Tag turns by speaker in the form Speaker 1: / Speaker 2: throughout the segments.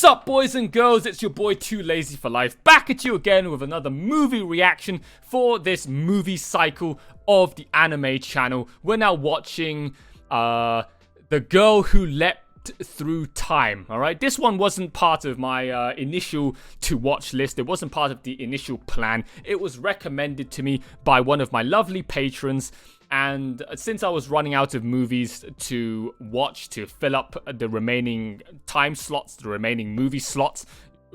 Speaker 1: What's up, boys and girls? It's your boy Too Lazy for Life, back at you again with another movie reaction for this movie cycle of the anime channel. We're now watching The Girl Who Leapt Through Time. Alright, this one wasn't part of my initial to watch list. It wasn't part of the initial plan. It was recommended to me by one of my lovely patrons. And since I was running out of movies to watch to fill up the remaining time slots, the remaining movie slots,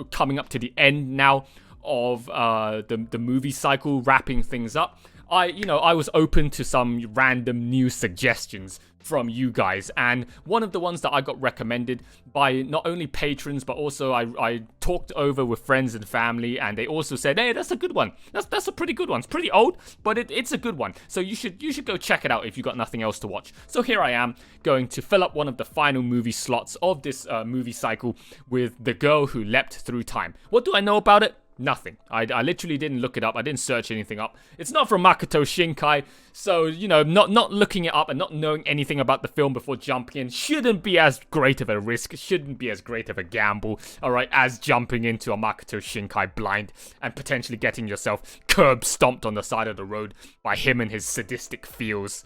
Speaker 1: coming up to the end now of the movie cycle, wrapping things up, I was open to some random new suggestions from you guys, and one of the ones that I got recommended by not only patrons but also I talked over with friends and family, and they also said, hey, that's a good one. That's a pretty good one. It's pretty old, but it's a good one. So you should go check it out if you got nothing else to watch. So here I am going to fill up one of the final movie slots of this movie cycle with The Girl Who Leapt Through Time. What do I know about it? Nothing. I literally didn't look it up. I didn't search anything up. It's not from Makoto Shinkai, so, not looking it up and not knowing anything about the film before jumping in shouldn't be as great of a risk, shouldn't be as great of a gamble, alright, as jumping into a Makoto Shinkai blind and potentially getting yourself curb stomped on the side of the road by him and his sadistic feels.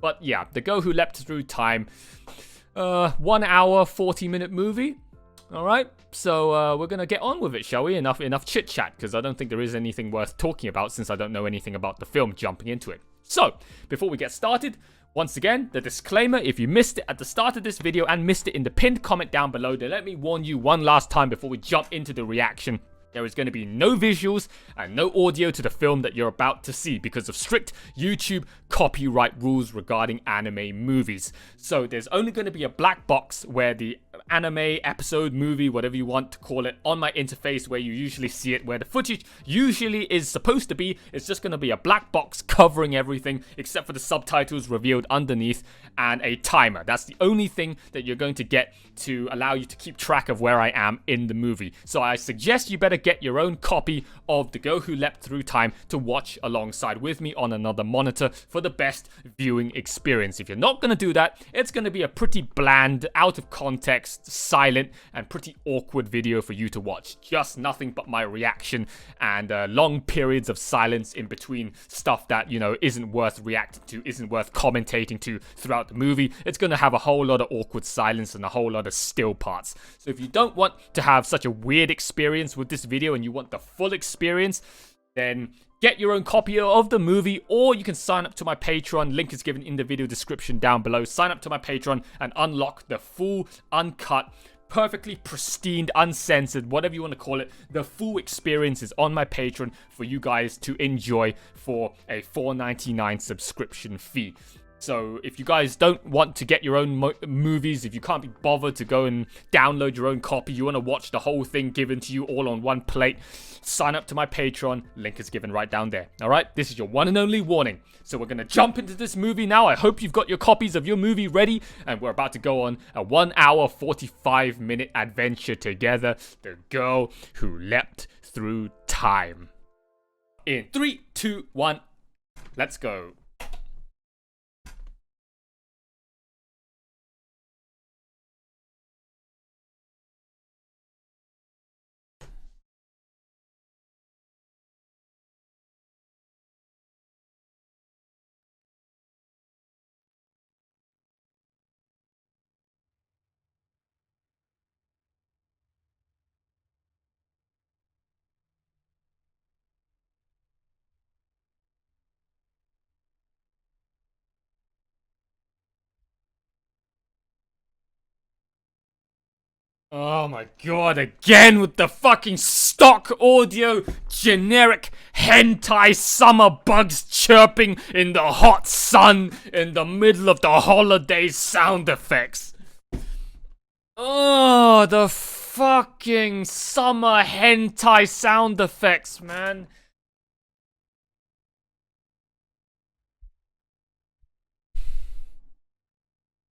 Speaker 1: But yeah, The Girl Who Leapt Through Time, 1 hour, 40-minute movie. Alright, so we're gonna get on with it, shall we? Enough chit-chat, because I don't think there is anything worth talking about since I don't know anything about the film jumping into it. So, before we get started, once again, the disclaimer: if you missed it at the start of this video and missed it in the pinned comment down below, then let me warn you one last time before we jump into the reaction. There is going to be no visuals and no audio to the film that you're about to see because of strict YouTube copyright rules regarding anime movies. So there's only going to be a black box where the anime, episode, movie, whatever you want to call it, on my interface where you usually see it, where the footage usually is supposed to be. It's just going to be a black box covering everything except for the subtitles revealed underneath and a timer. That's the only thing that you're going to get to allow you to keep track of where I am in the movie. So I suggest you better get your own copy of The Girl Who Leapt Through Time to watch alongside with me on another monitor for the best viewing experience. If you're not going to do that, it's going to be a pretty bland, out of context, silent, and pretty awkward video for you to watch. Just nothing but my reaction and long periods of silence in between stuff that, isn't worth reacting to, isn't worth commentating to throughout the movie. It's going to have a whole lot of awkward silence and a whole lot of still parts. So if you don't want to have such a weird experience with this video and you want the full experience, then get your own copy of the movie, or you can sign up to my Patreon. Link is given in the video description down below. Sign up to my Patreon and unlock the full, uncut, perfectly pristine, uncensored, whatever you want to call it. The full experience is on my Patreon for you guys to enjoy for a $4.99 subscription fee. So if you guys don't want to get your own movies, if you can't be bothered to go and download your own copy, you want to watch the whole thing given to you all on one plate, sign up to my Patreon. Link is given right down there. Alright, this is your one and only warning. So we're going to jump into this movie now. I hope you've got your copies of your movie ready, and we're about to go on a 1 hour, 45-minute adventure together. The Girl Who Leapt Through Time. In 3, 2, 1, let's go. Oh my god, again with the fucking stock audio, generic hentai summer bugs chirping in the hot sun in the middle of the holiday sound effects. Oh, the fucking summer hentai sound effects, man.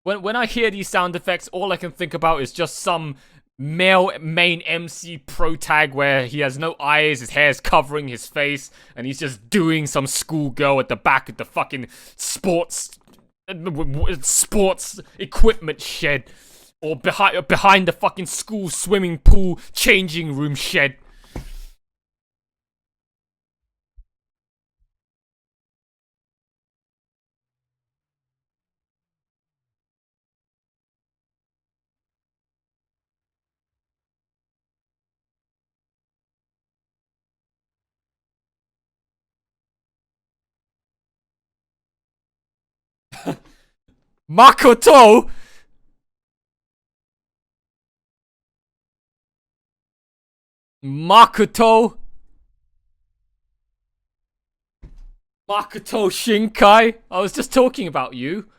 Speaker 1: When I hear these sound effects, all I can think about is just some male main MC pro tag where he has no eyes, his hair's covering his face, and he's just doing some schoolgirl at the back of the fucking sports equipment shed. Or behind the fucking school swimming pool changing room shed. Makoto! Makoto! Makoto Shinkai! I was just talking about you.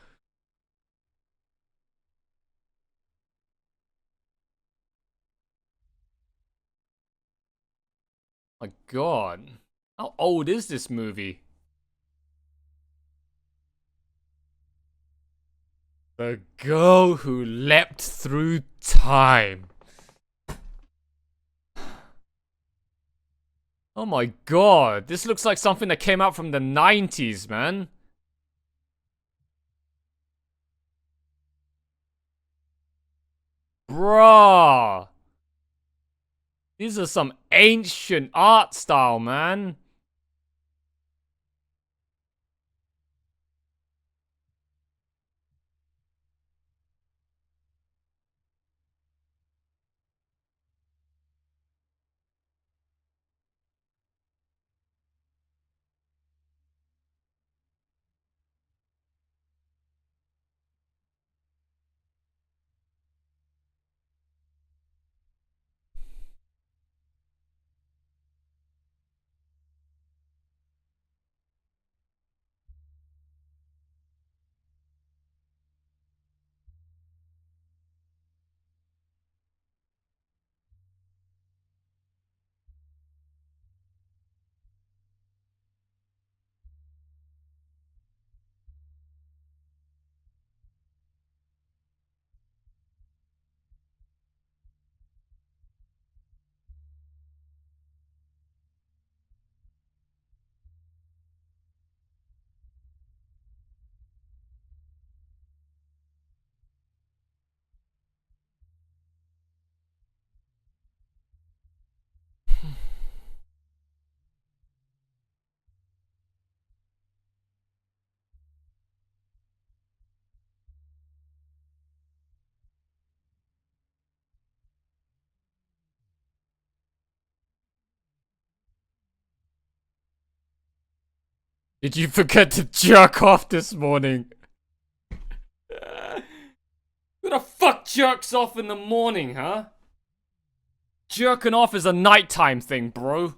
Speaker 1: My god. How old is this movie? The girl who leapt through time. Oh my god, this looks like something that came out from the 90s, man. Bruh. These are some ancient art style, man. Did you forget to jerk off this morning? Who the fuck jerks off in the morning, huh? Jerking off is a nighttime thing, bro.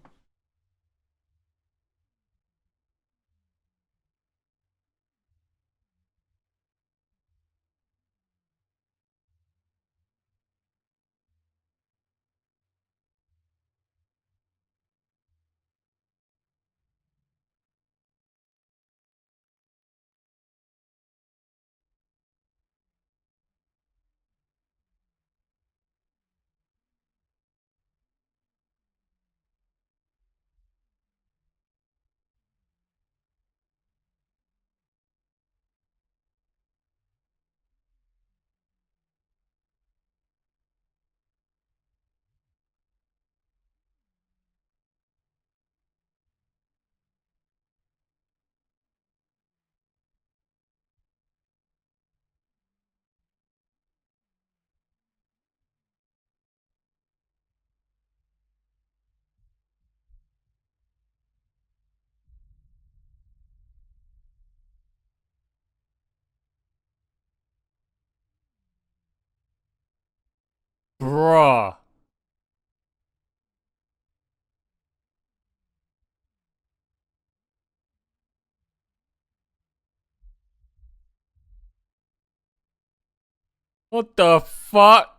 Speaker 1: Bruh. What the fuck?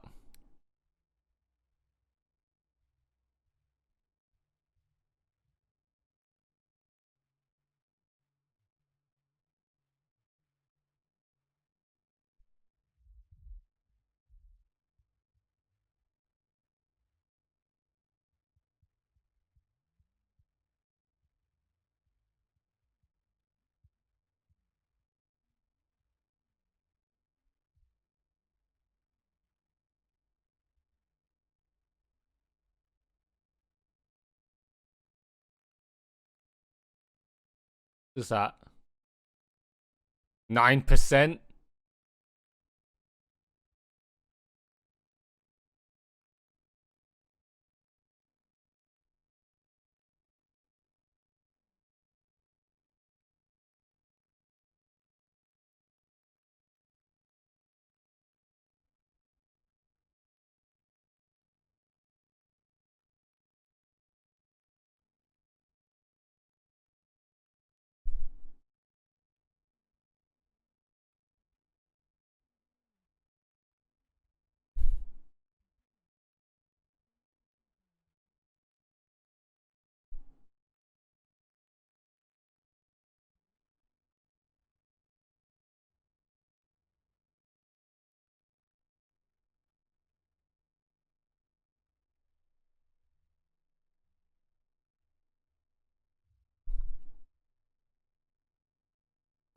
Speaker 1: What's that? 9%?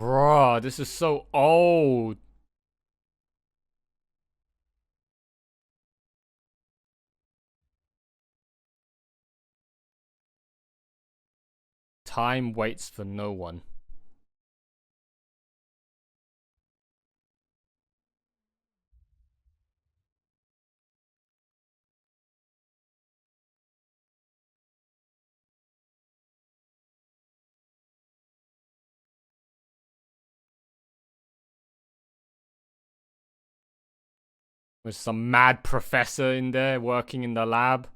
Speaker 1: Bruh, this is so old. Time waits for no one. With some mad professor in there working in the lab.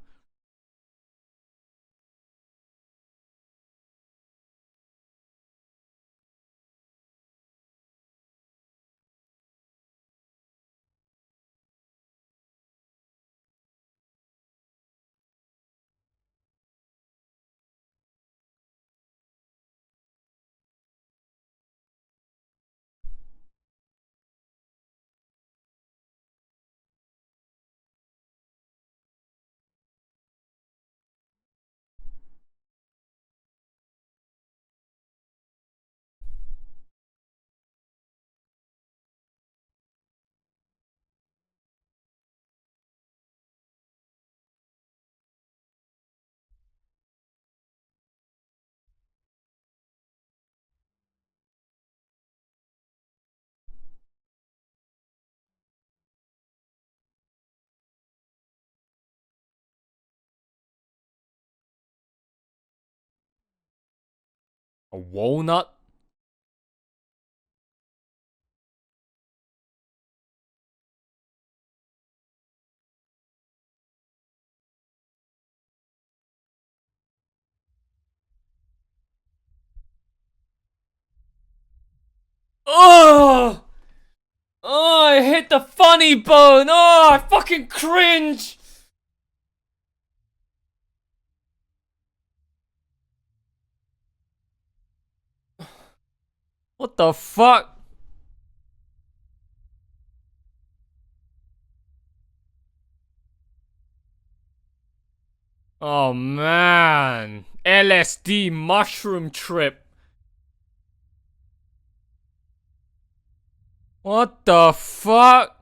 Speaker 1: A walnut? Oh! Oh, I hit the funny bone! Oh, I fucking cringe! What the fuck? Oh man. LSD mushroom trip. What the fuck?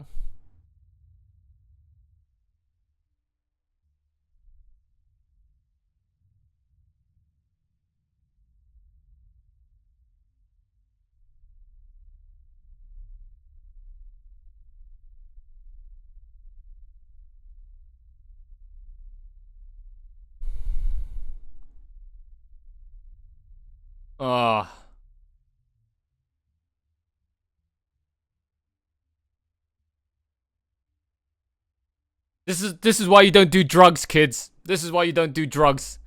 Speaker 1: Oh. This is why you don't do drugs, kids. This is why you don't do drugs.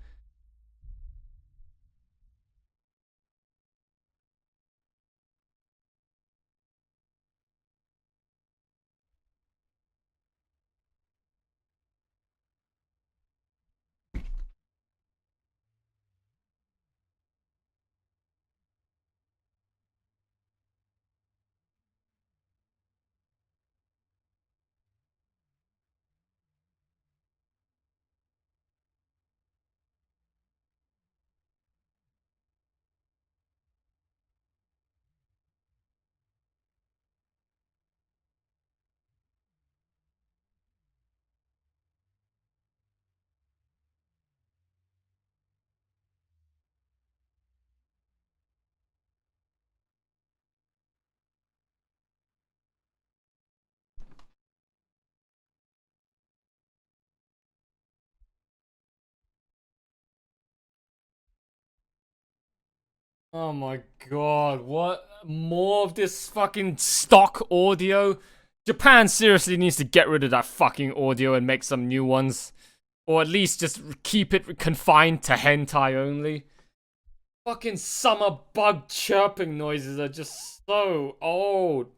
Speaker 1: Oh my god, what? More of this fucking stock audio? Japan seriously needs to get rid of that fucking audio and make some new ones. Or at least just keep it confined to hentai only. Fucking summer bug chirping noises are just so old.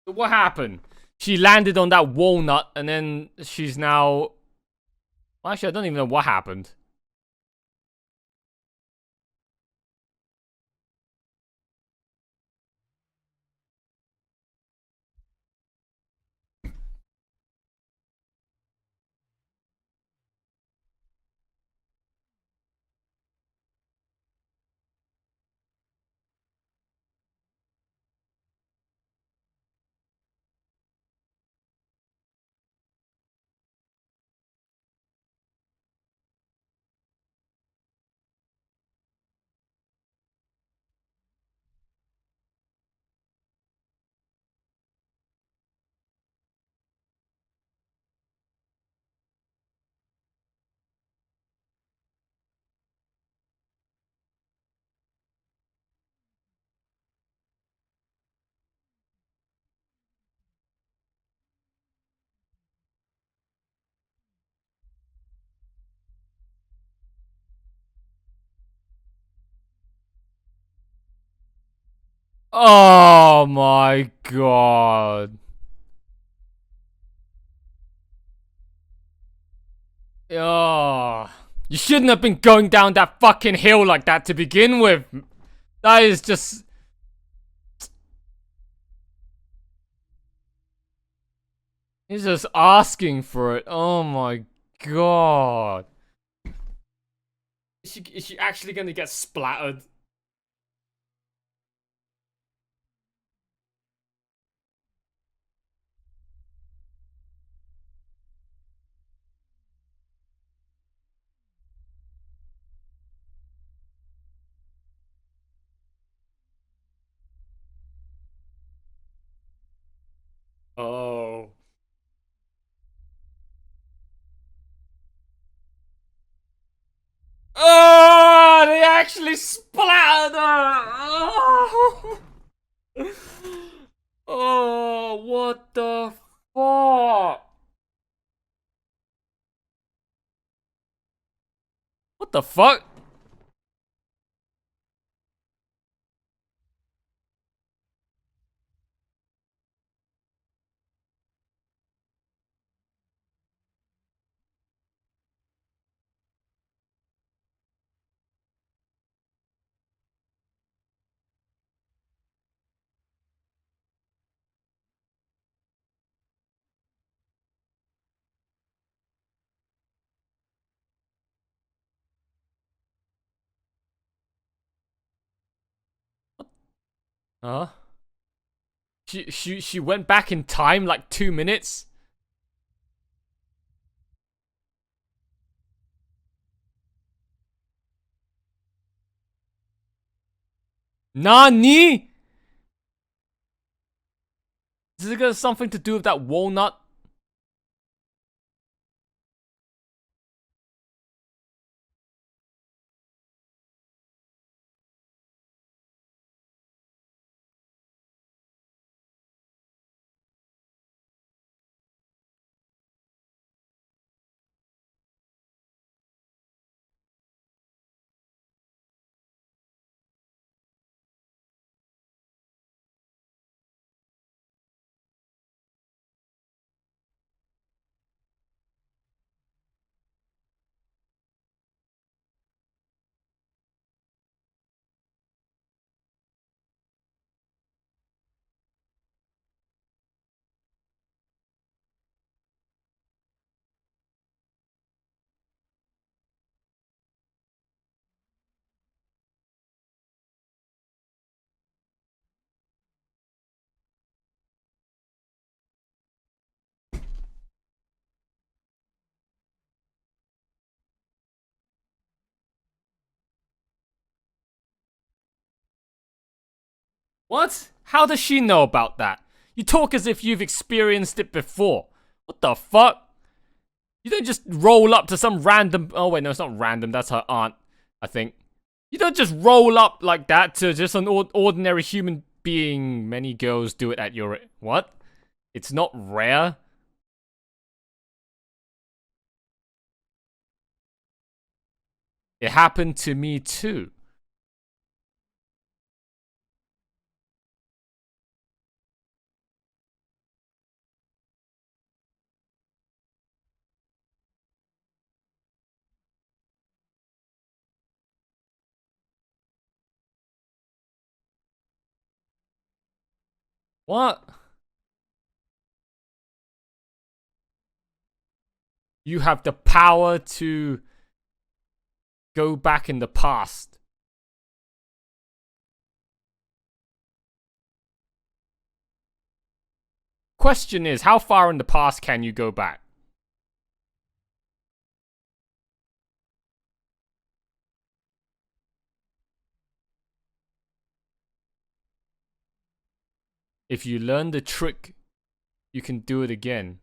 Speaker 1: So what happened? She landed on that walnut and then she's now... Well, actually, I don't even know what happened. Oh my god. Oh. You shouldn't have been going down that fucking hill like that to begin with. That is just... He's just asking for it. Oh my god. Is she actually gonna get splattered? Oh. Oh, they actually splattered her. Oh, oh what the fuck? What the fuck? Huh? She went back in time like 2 minutes. Nani? Is it got something to do with that walnut? What? How does she know about that? You talk as if you've experienced it before. What the fuck? You don't just roll up to some random. Oh, wait, no, it's not random. That's her aunt, I think. You don't just roll up like that to just an ordinary human being. Many girls do it at your. What? It's not rare? It happened to me too. What? You have the power to go back in the past. Question is, how far in the past can you go back? If you learn the trick, you can do it again.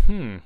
Speaker 1: Hmm.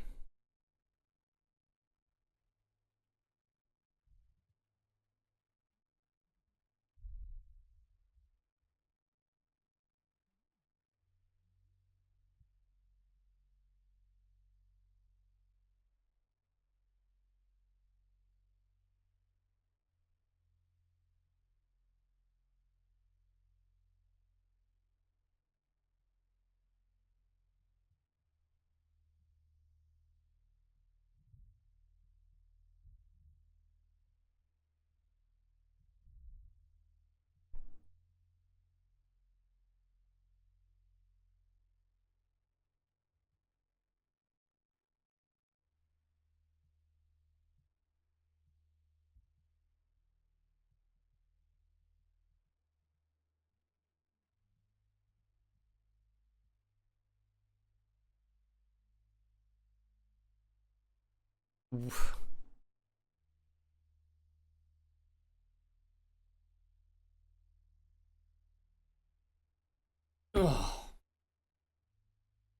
Speaker 1: Ugh.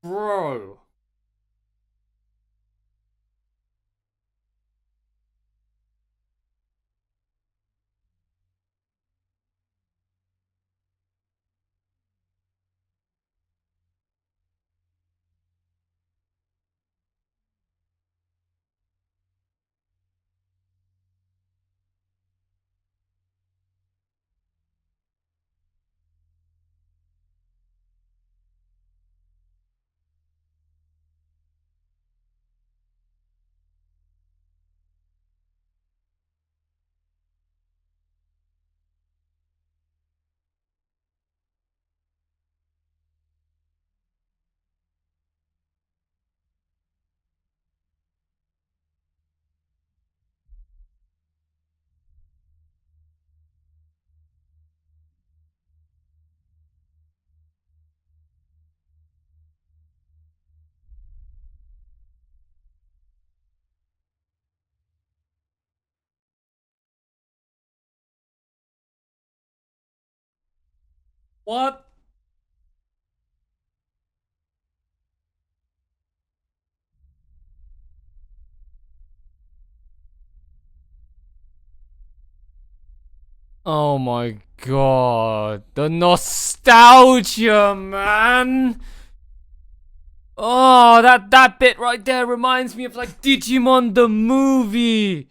Speaker 1: Bro. What? Oh my god. The nostalgia, man. Oh, that bit right there reminds me of like Digimon the movie.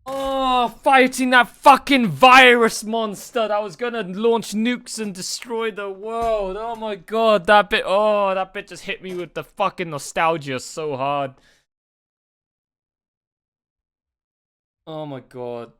Speaker 1: Oh, fighting that fucking virus monster that was gonna launch nukes and destroy the world. Oh my god, that bit. Oh, that bit just hit me with the fucking nostalgia so hard. Oh my god.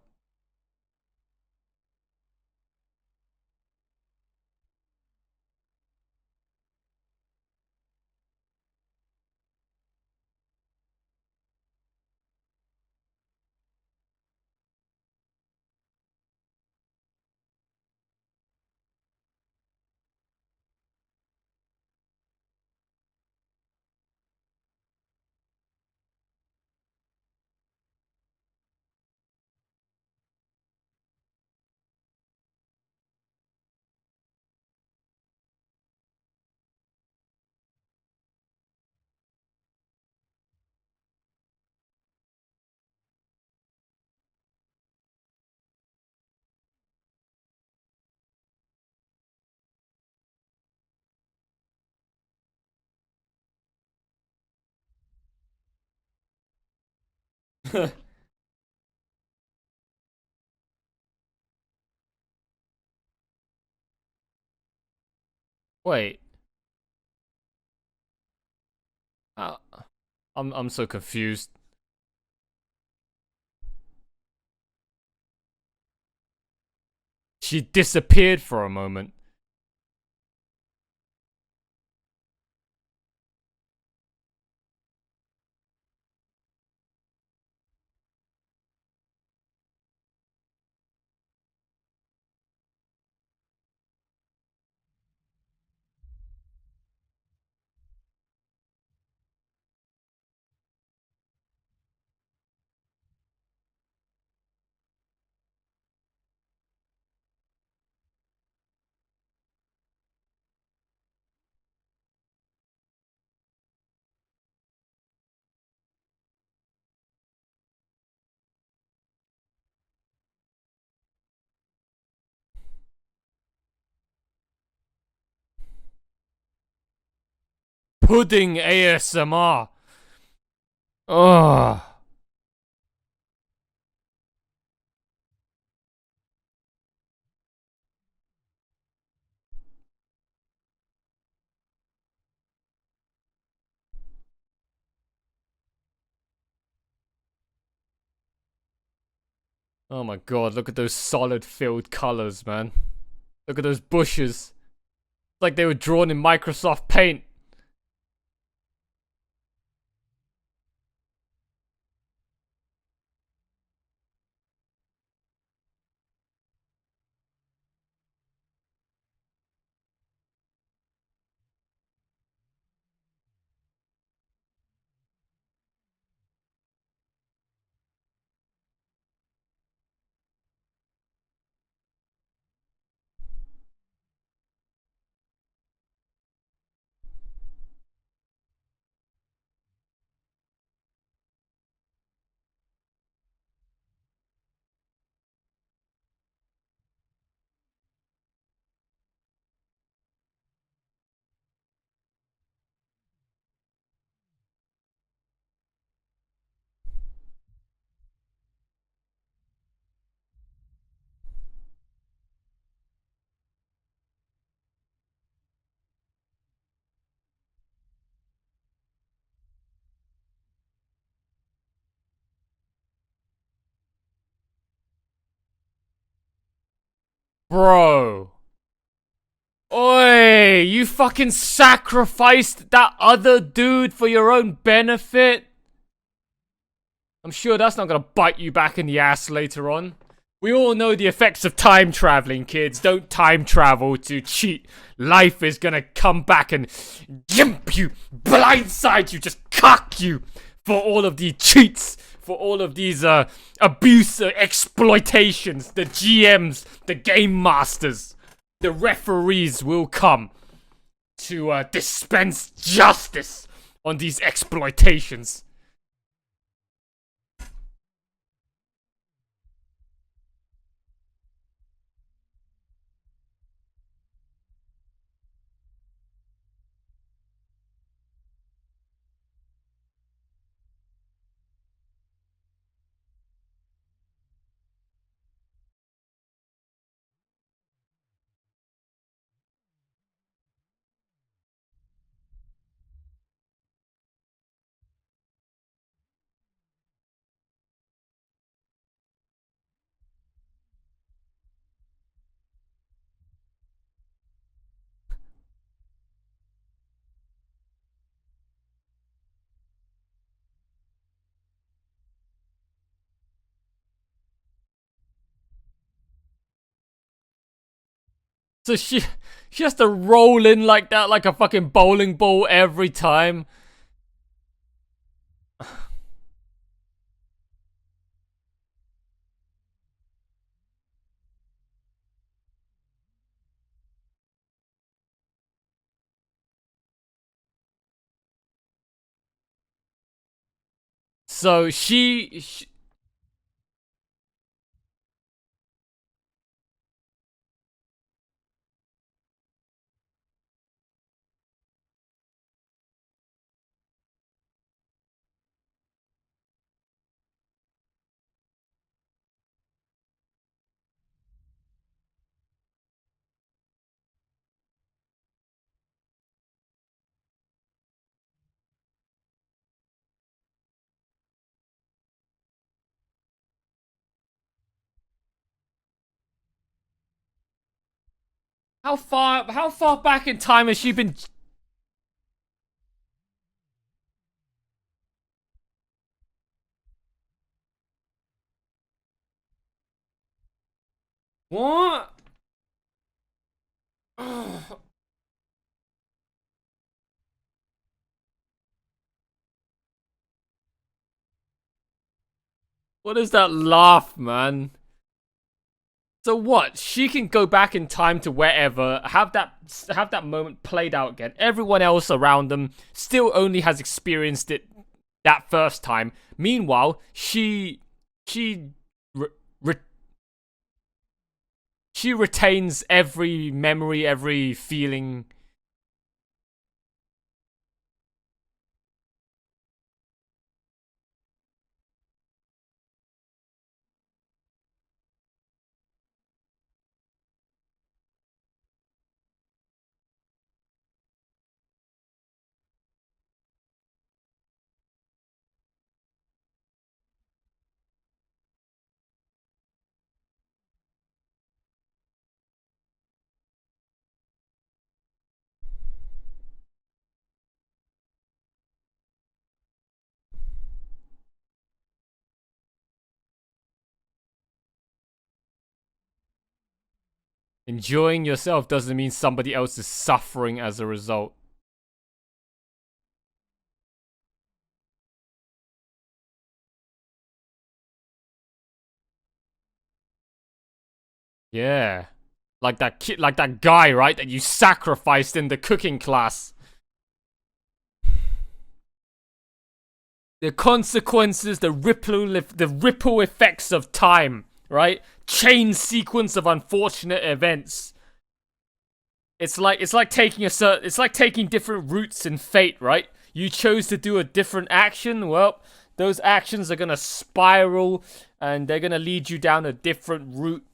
Speaker 1: Wait. Uh, I'm so confused. She disappeared for a moment. Pudding ASMR. Ugh. Oh my god, look at those solid filled colors, man. Look at those bushes. It's like they were drawn in Microsoft Paint. Bro. Oi, you fucking sacrificed that other dude for your own benefit? I'm sure that's not gonna bite you back in the ass later on. We all know the effects of time traveling, kids. Don't time travel to cheat. Life is gonna come back and jump you, blindside you, just cock you for all of the cheats, for all of these abuse, exploitations. The GMs, the game masters, the referees will come to dispense justice on these exploitations. So she has to roll in like that, like a fucking bowling ball every time. So she How far back in time has she been? What? What is that laugh, man? So what? She can go back in time to wherever, have that moment played out again. Everyone else around them still only has experienced it that first time. Meanwhile, she re- re- she retains every memory, every feeling. Enjoying yourself doesn't mean somebody else is suffering as a result. Yeah. Like that kid, like that guy, right? That you sacrificed in the cooking class. The consequences, the ripple effects of time, right? Chain sequence of unfortunate events. It's like taking different routes in fate, right? You chose to do a different action. Well, those actions are gonna spiral, and they're gonna lead you down a different route.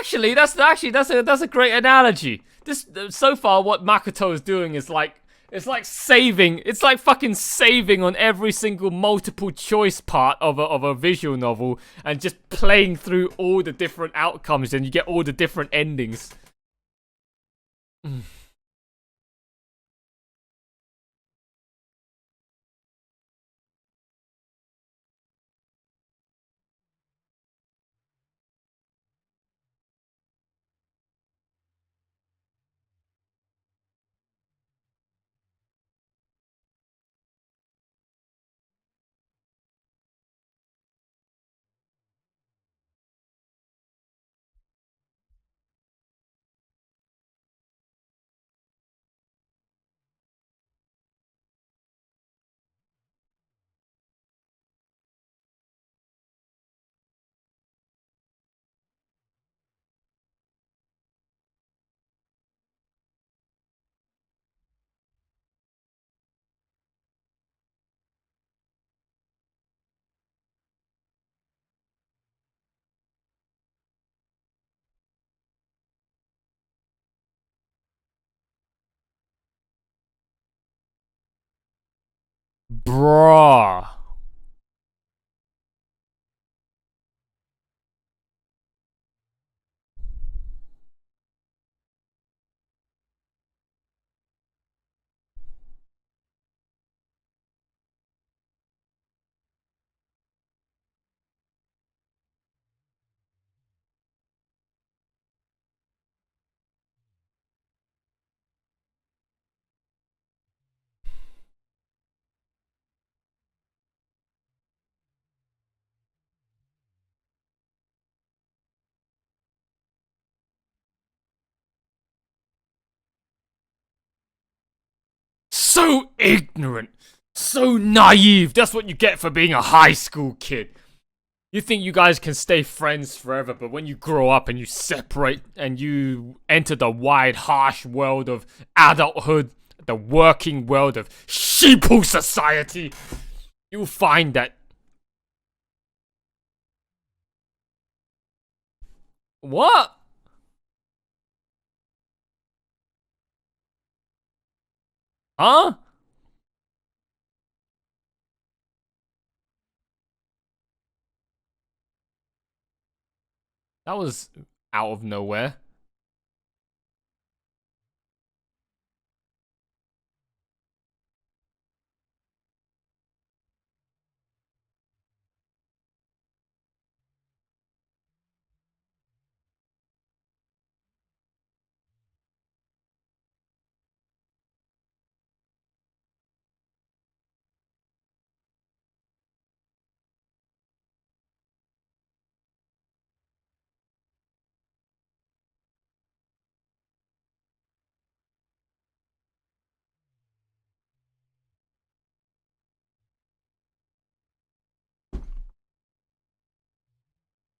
Speaker 1: That's a great analogy. This so far, what Makoto is doing is like it's like fucking saving on every single multiple choice part of a visual novel and just playing through all the different outcomes and you get all the different endings. Bruh. So ignorant. So naive. That's what you get for being a high school kid. You think you guys can stay friends forever, but when you grow up and you separate and you enter the wide, harsh world of adulthood, the working world of sheeple society, you'll find that. What? Huh? That was out of nowhere.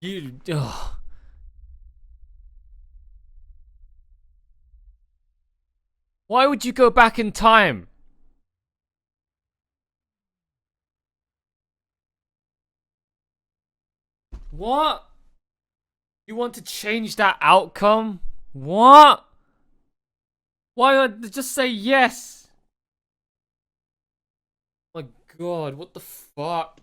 Speaker 1: You. Ugh. Why would you go back in time? What? You want to change that outcome? What? Why not just say yes? My god, what the fuck?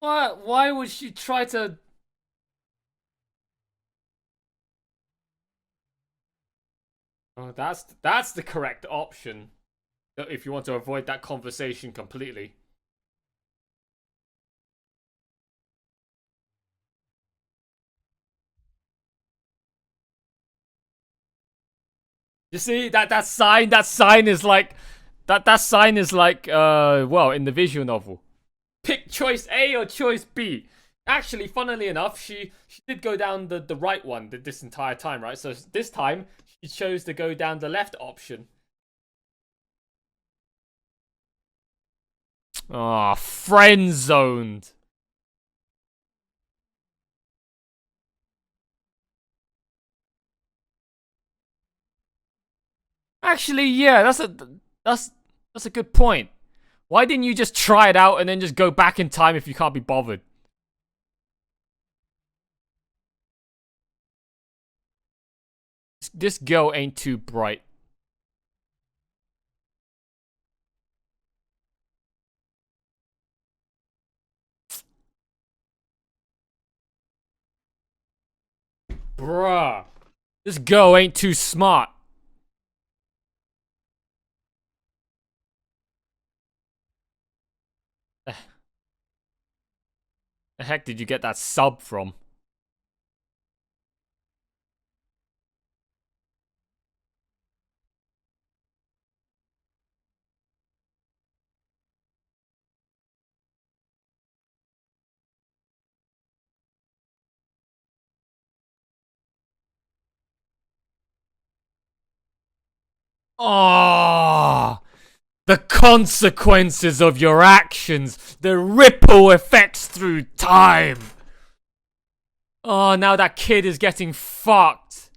Speaker 1: Why would she try to... Oh, that's the correct option. If you want to avoid that conversation completely. You see, that sign is like... That sign is like, well, in the visual novel. Pick choice A or choice B. Actually, funnily enough, she did go down the right one this entire time, right? So this time, she chose to go down the left option. Ah, oh, friend zoned. Actually, yeah, that's that's a good point. Why didn't you just try it out and then just go back in time if you can't be bothered? This girl ain't too bright. Bruh. This girl ain't too smart. The heck did you get that sub from? Oh, the consequences of your actions, the ripple effects through time. Oh, now that kid is getting fucked.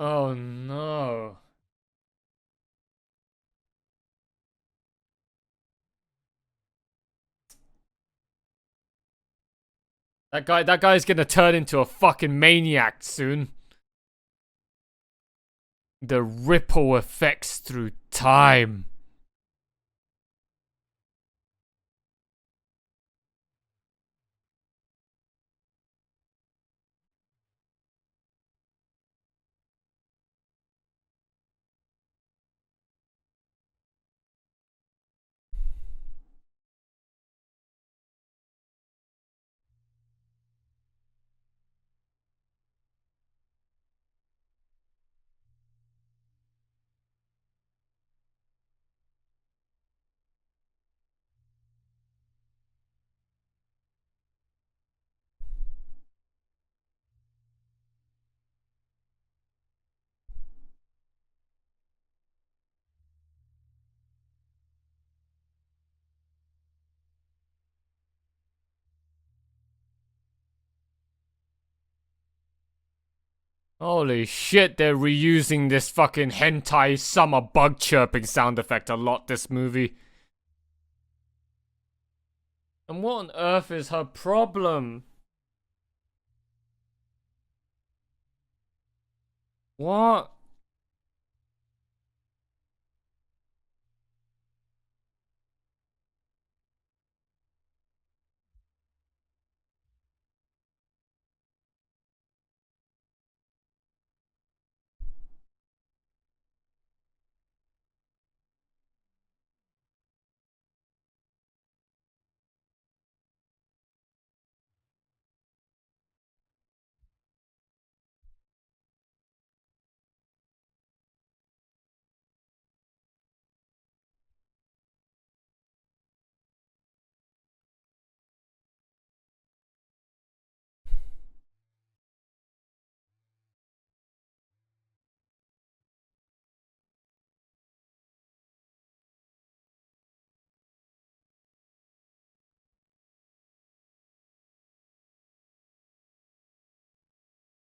Speaker 1: Oh no. That guy's gonna turn into a fucking maniac soon. The ripple effects through time. Holy shit, they're reusing this fucking hentai summer bug chirping sound effect a lot this movie. And what on earth is her problem? What?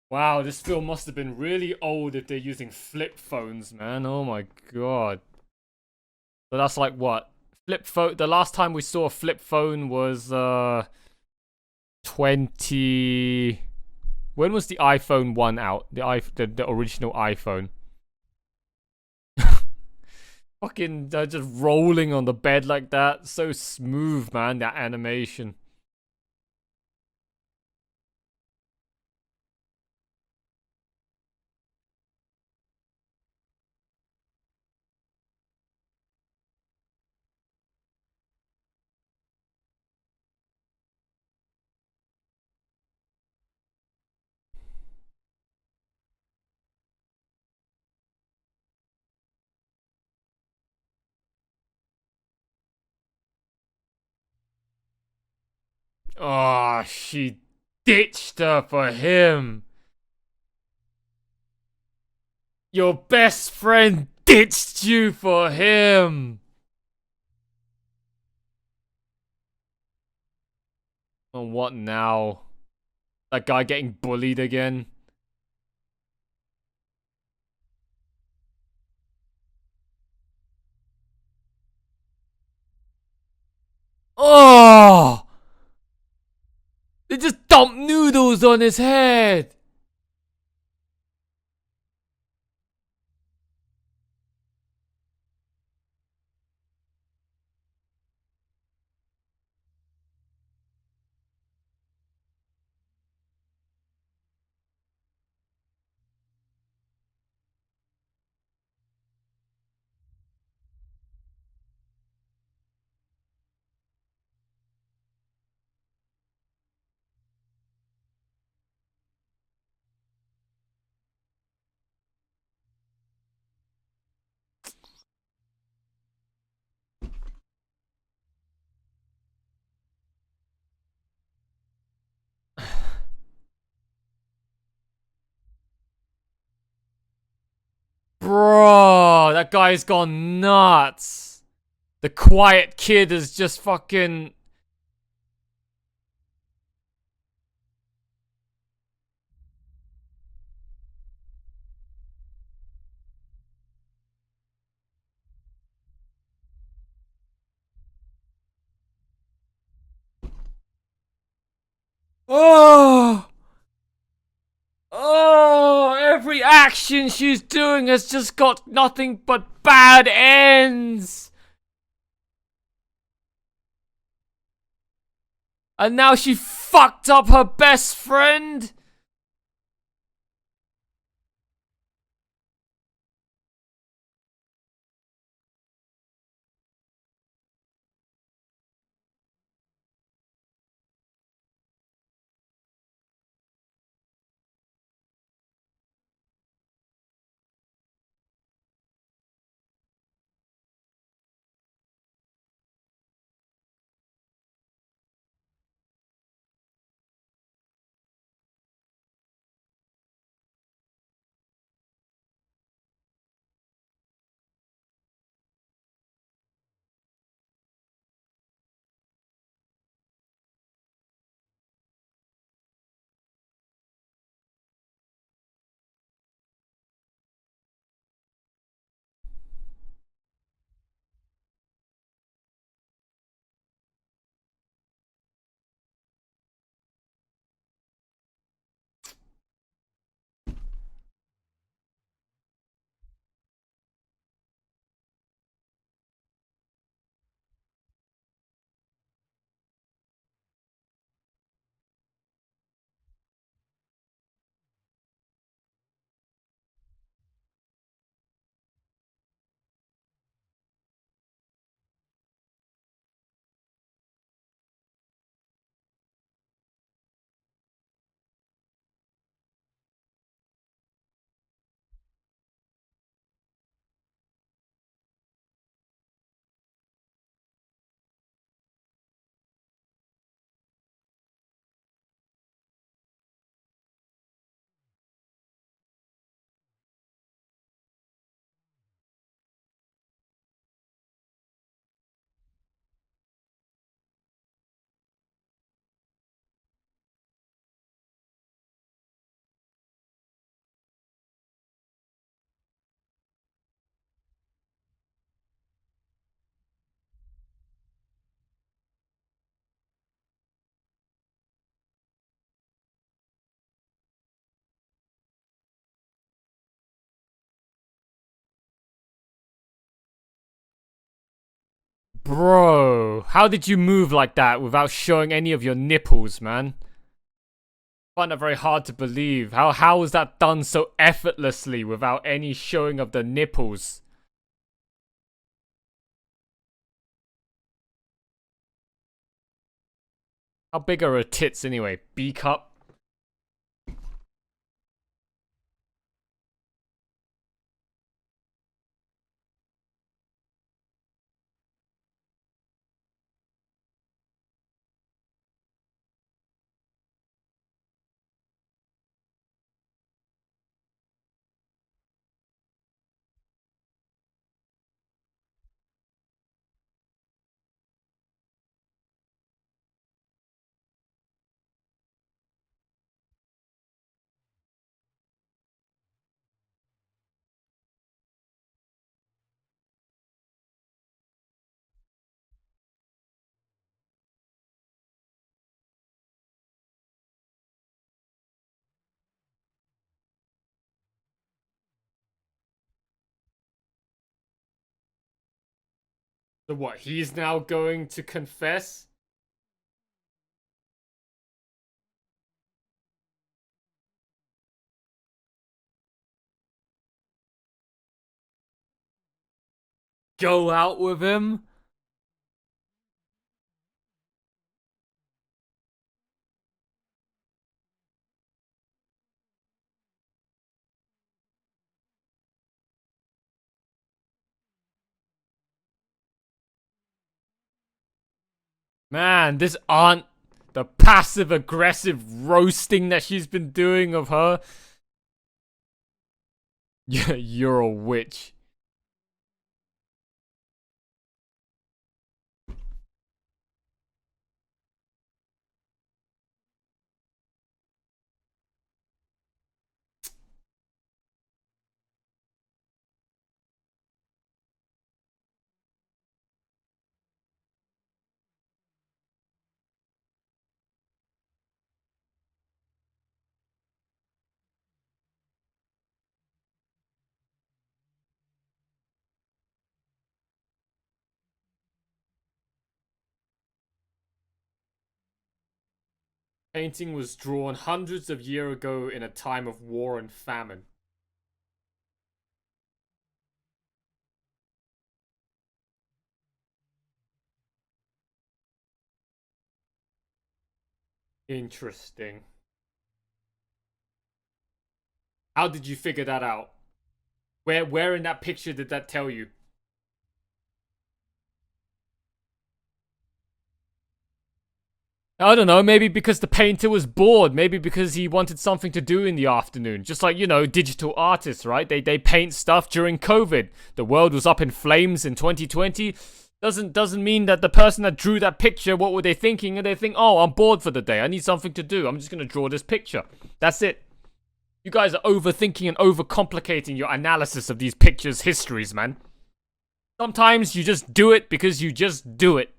Speaker 1: Wow, this film must have been really old if they're using flip phones, man. Oh my god. So that's like what? Flip phone. The last time we saw a flip phone was 20. When was the iPhone 1 out? The original iPhone. Fucking just rolling on the bed like that. So smooth, man, that animation. Oh, she ditched her for him. Your best friend ditched you for him. And what now? That guy getting bullied again? Oh! They just dumped noodles on his head. Bro, that guy's gone nuts. The quiet kid is just fucking. Oh! Oh, every action she's doing has just got nothing but bad ends. And now she fucked up her best friend. Bro, how did you move like that without showing any of your nipples, man? I find that very hard to believe. How was that done so effortlessly without any showing of the nipples? How big are her tits anyway? B cup? So what, he's now going to confess? Go out with him? Man, this aunt, the passive aggressive roasting that she's been doing of her. You're a witch. Painting was drawn hundreds of years ago in a time of war and famine. Interesting. How did you figure that out? Where in that picture did that tell you? I don't know, maybe because the painter was bored, maybe because he wanted something to do in the afternoon. Just like, you know, digital artists, right? They paint stuff during COVID. The world was up in flames in 2020. Doesn't mean that the person that drew that picture, what were they thinking? And they think, oh, I'm bored for the day. I need something to do. I'm just gonna draw this picture. That's it. You guys are overthinking and overcomplicating your analysis of these pictures' histories, man. Sometimes you just do it because you just do it.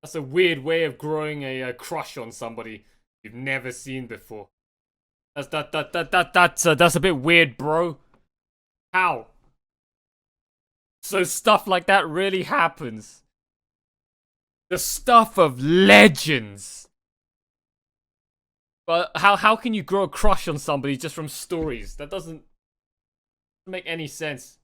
Speaker 1: That's a weird way of growing a crush on somebody you've never seen before. That's a bit weird, bro. How? So stuff like that really happens. The stuff of legends. But how can you grow a crush on somebody just from stories? That doesn't make any sense.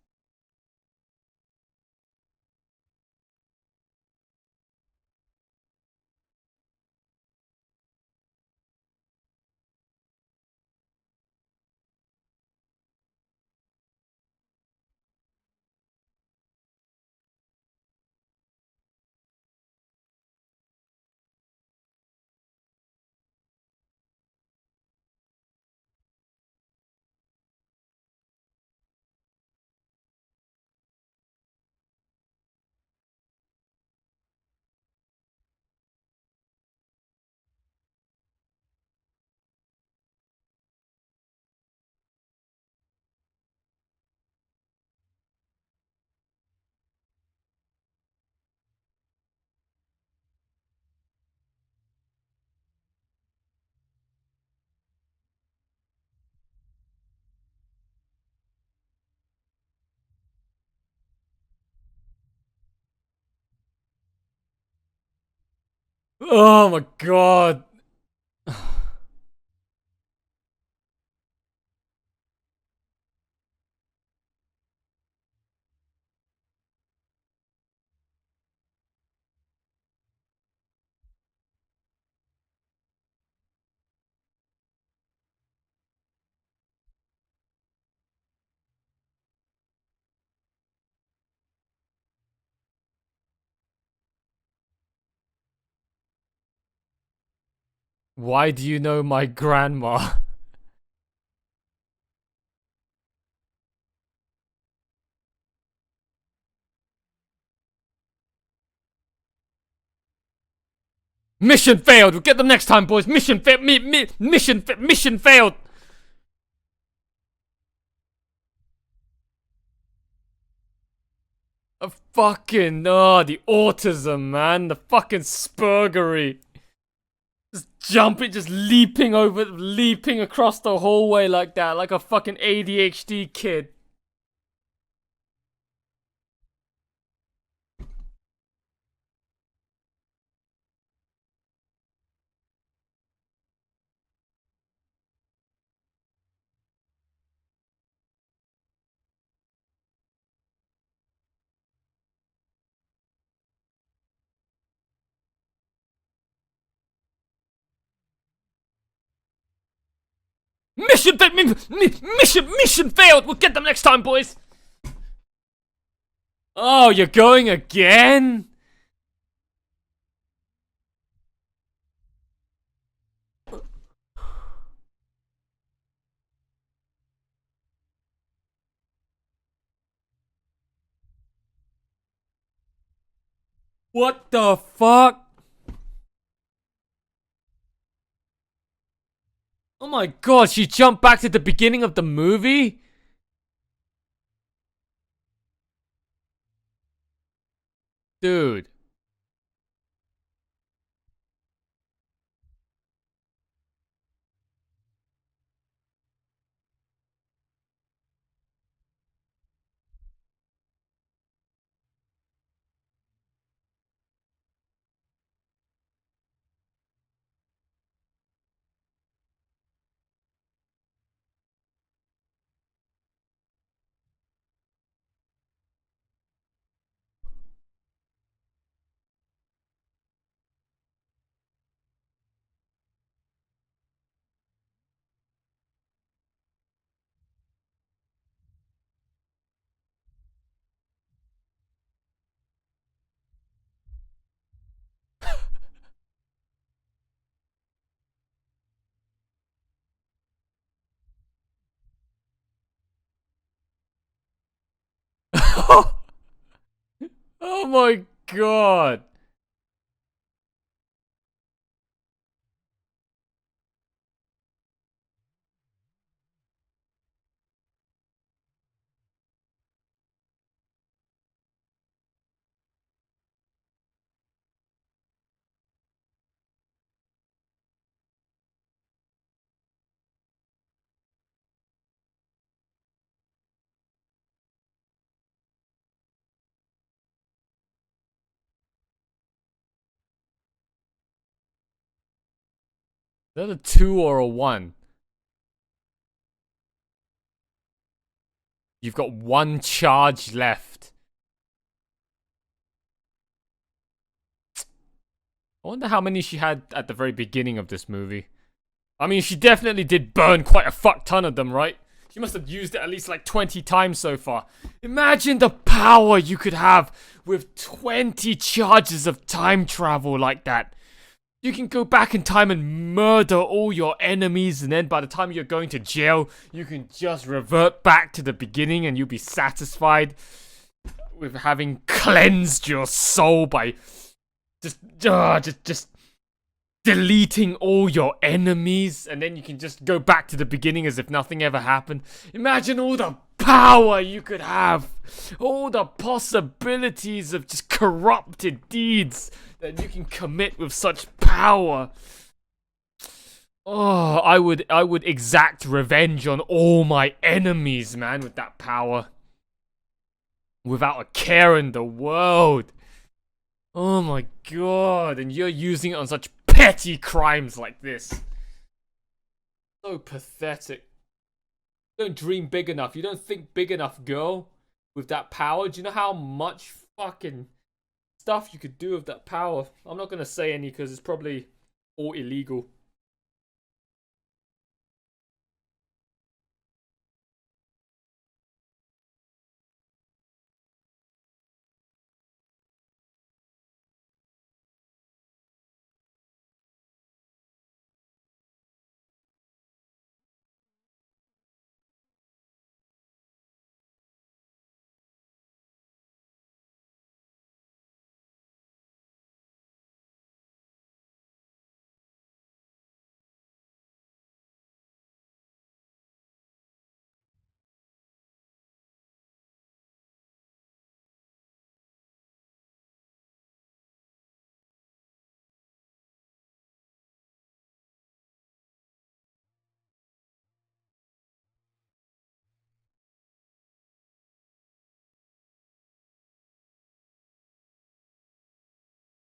Speaker 1: Oh my god. Why do you know my grandma? Mission failed. We'll get them next time, boys. Mission failed. Mission failed. A fucking the autism, man. The fucking spurgery. Just jumping, just leaping across the hallway like that, like a fucking ADHD kid. Mission failed. We'll get them next time, boys. Oh, you're going again? What the fuck? Oh my god, she jumped back to the beginning of the movie? Dude. Oh my god. Is that a 2 or a 1? You've got 1 charge left. I wonder how many she had at the very beginning of this movie. I mean, she definitely did burn quite a fuck ton of them, right? She must have used it at least like 20 times so far. Imagine the power you could have with 20 charges of time travel like that. You can go back in time and murder all your enemies, and then by the time you're going to jail, you can just revert back to the beginning and you'll be satisfied with having cleansed your soul by just deleting all your enemies, and then you can just go back to the beginning as if nothing ever happened. Imagine all the power you could have, all the possibilities of just corrupted deeds that you can commit with such power. Oh, I would exact revenge on all my enemies, man, with that power. Without a care in the world. Oh my god, and you're using it on such petty crimes like this. So pathetic. You don't dream big enough. You don't think big enough, girl. With that power. Do you know how much fucking stuff you could do with that power? I'm not gonna say any because it's probably all illegal.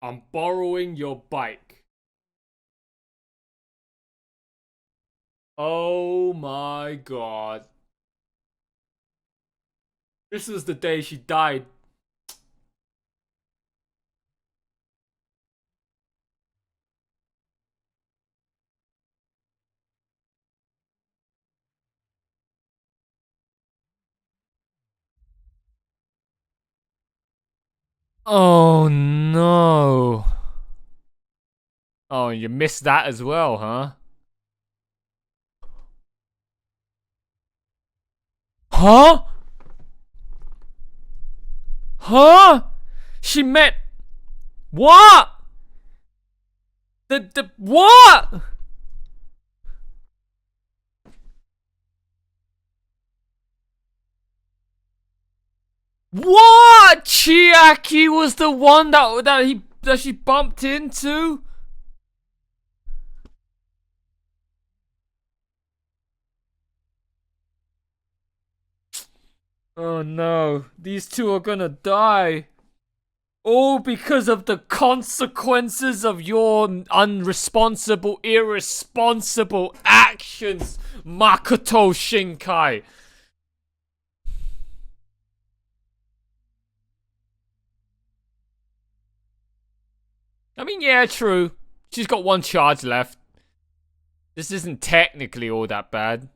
Speaker 1: I'm borrowing your bike. Oh my god. This was the day she died. Oh no. Oh, you missed that as well, huh? Huh? Huh? She met what? The what? What? Chiaki was the one that she bumped into? Oh no, these two are gonna die. All because of the consequences of your unresponsible, irresponsible actions, Makoto Shinkai. I mean, yeah, true. She's got one charge left. This isn't technically all that bad.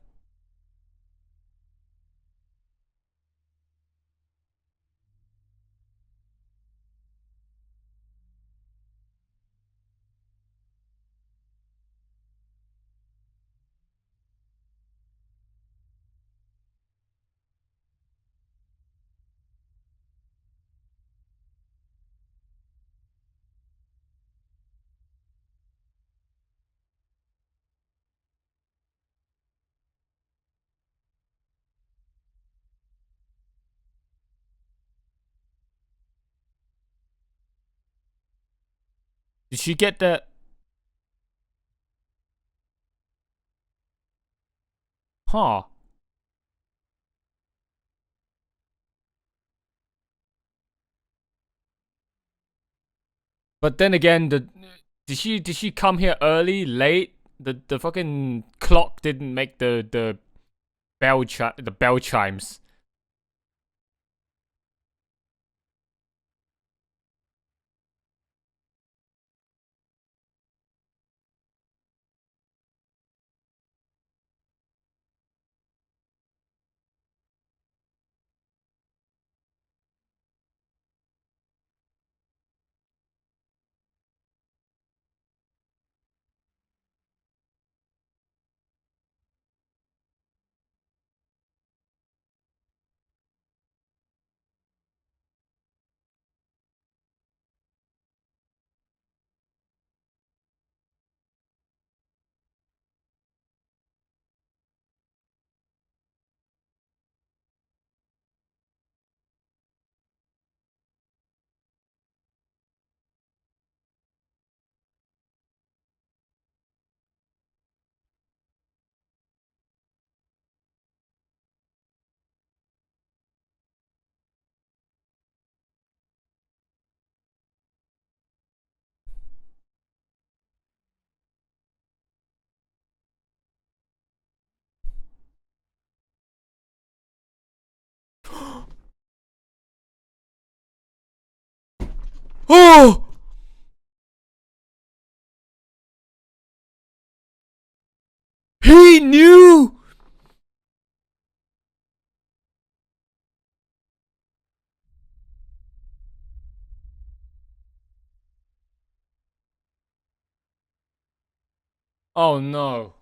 Speaker 1: Did she get the... Huh. But then again, did she come here early, late? The fucking clock didn't make the bell chimes. Oh! He knew! Oh no.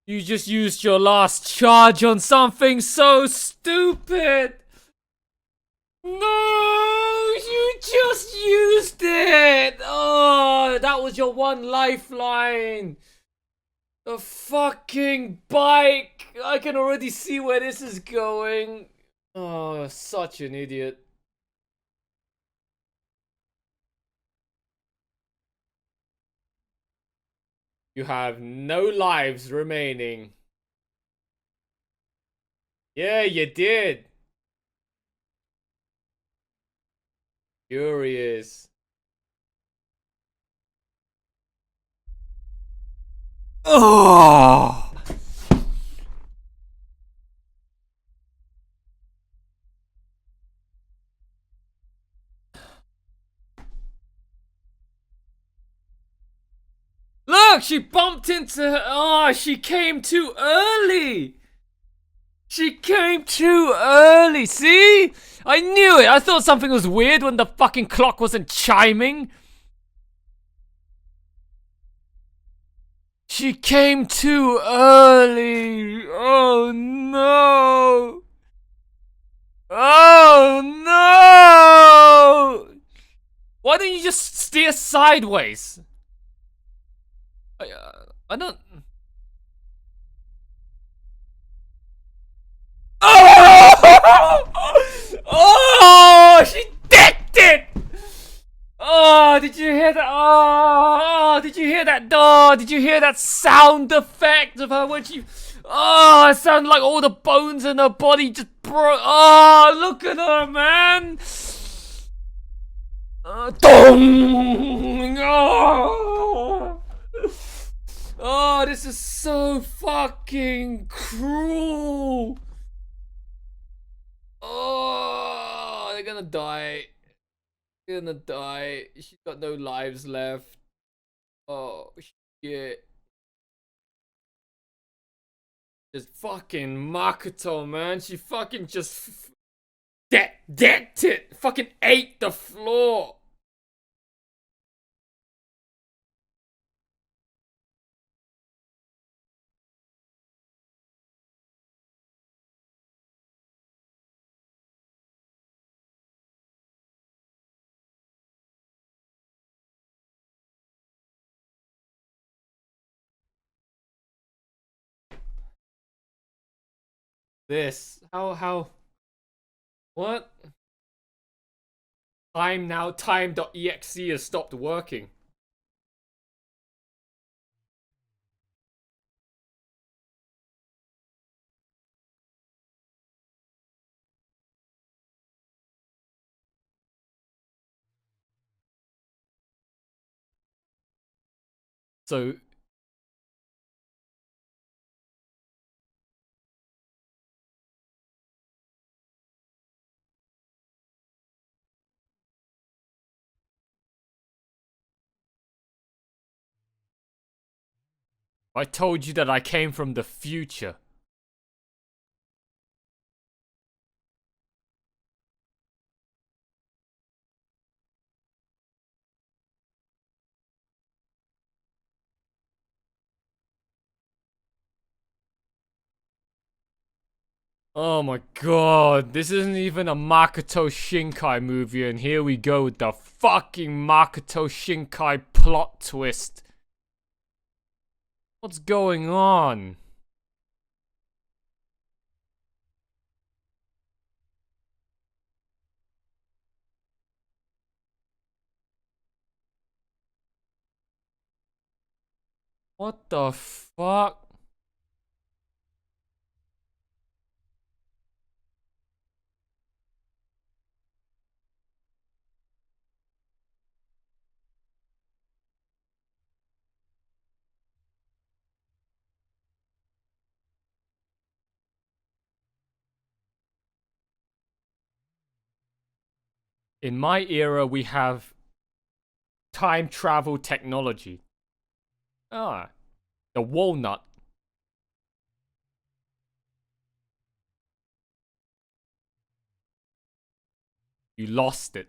Speaker 1: You just used your last charge on something so stupid! No! You just used it! Oh, that was your one lifeline! The fucking bike! I can already see where this is going. Oh, such an idiot. You have no lives remaining. Yeah, you did. Furious. Oh! Look, she bumped into her. Oh, she came too early. She came too early. See? I knew it. I thought something was weird when the fucking clock wasn't chiming. She came too early. Oh no. Oh no. Why don't you just steer sideways? I don't. Oh! Oh! She dicked it! Oh, did you hear that? Oh, did you hear that? Oh, did you hear that sound effect of her when she... Oh, it sounded like all the bones in her body just broke. Oh, look at her, man. Dong! Oh! Oh, this is so fucking cruel. Oh, they're gonna die. They're gonna die. She's got no lives left. Oh, shit. Just fucking Makoto, man. She fucking just decked it. Fucking ate the floor. This. How? What? Time now. Time.exe has stopped working. So, I told you that I came from the future. Oh my god, this isn't even a Makoto Shinkai movie, and here we go with the fucking Makoto Shinkai plot twist. What's going on? What the fuck? In my era, we have time travel technology. Ah, the walnut. You lost it.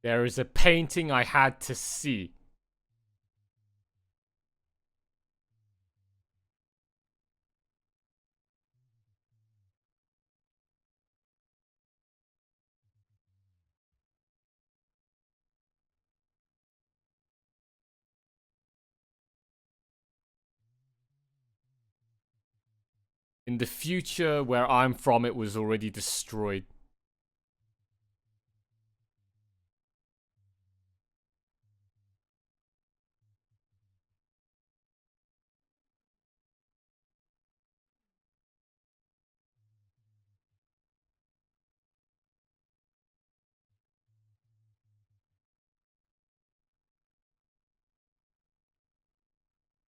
Speaker 1: There is a painting I had to see. In the future where I'm from, it was already destroyed.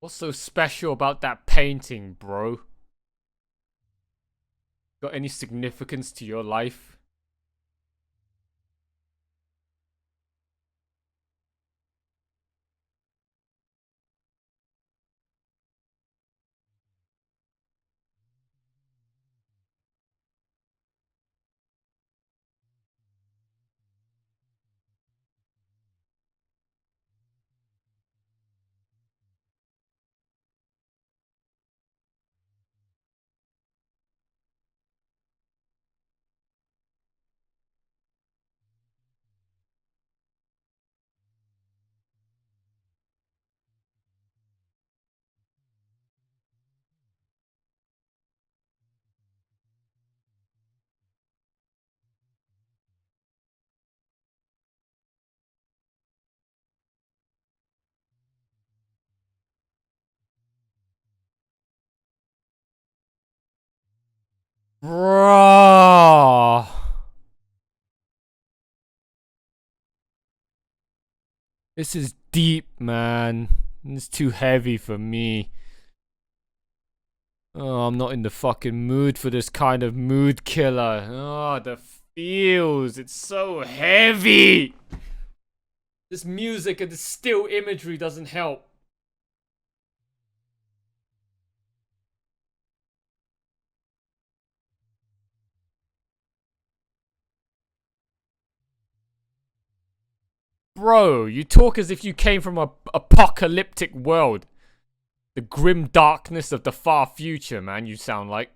Speaker 1: What's so special about that painting, bro? Got any significance to your life? Bro. This is deep, man. It's too heavy for me. Oh, I'm not in the fucking mood for this kind of mood killer. Oh, the feels. It's so heavy. This music and the still imagery doesn't help. Bro, you talk as if you came from a apocalyptic world. The grim darkness of the far future, man, you sound like.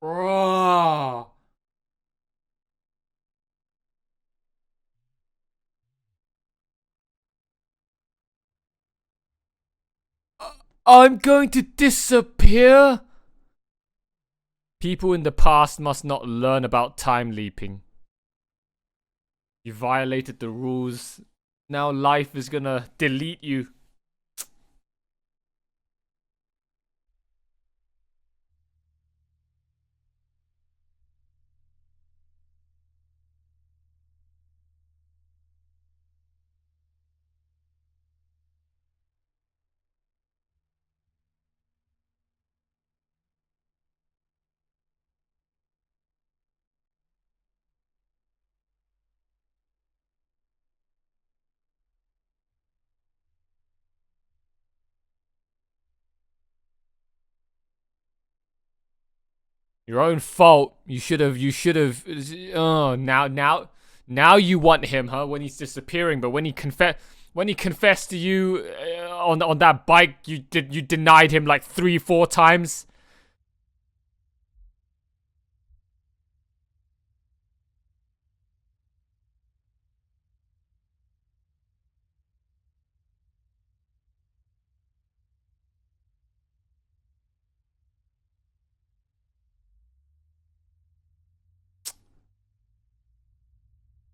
Speaker 1: Bro. I'm going to disappear? People in the past must not learn about time leaping. You violated the rules. Now life is gonna delete you. Your own fault. You should have. Oh, now you want him, huh? When he's disappearing, but when he confessed to you on that bike, you denied him like 3-4 times.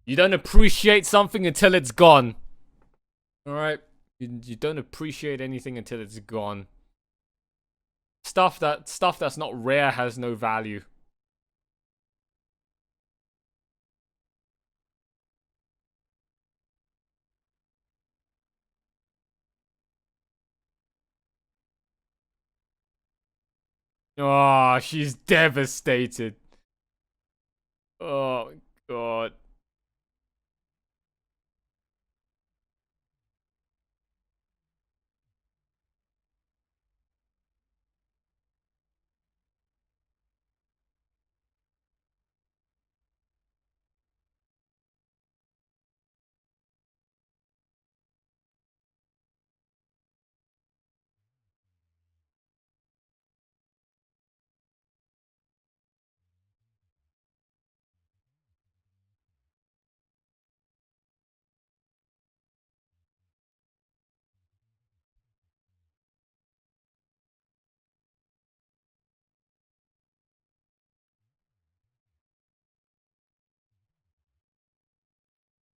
Speaker 1: You don't appreciate something until it's gone. All right. You don't appreciate anything until it's gone. Stuff that's not rare has no value. Oh, she's devastated. Oh, God.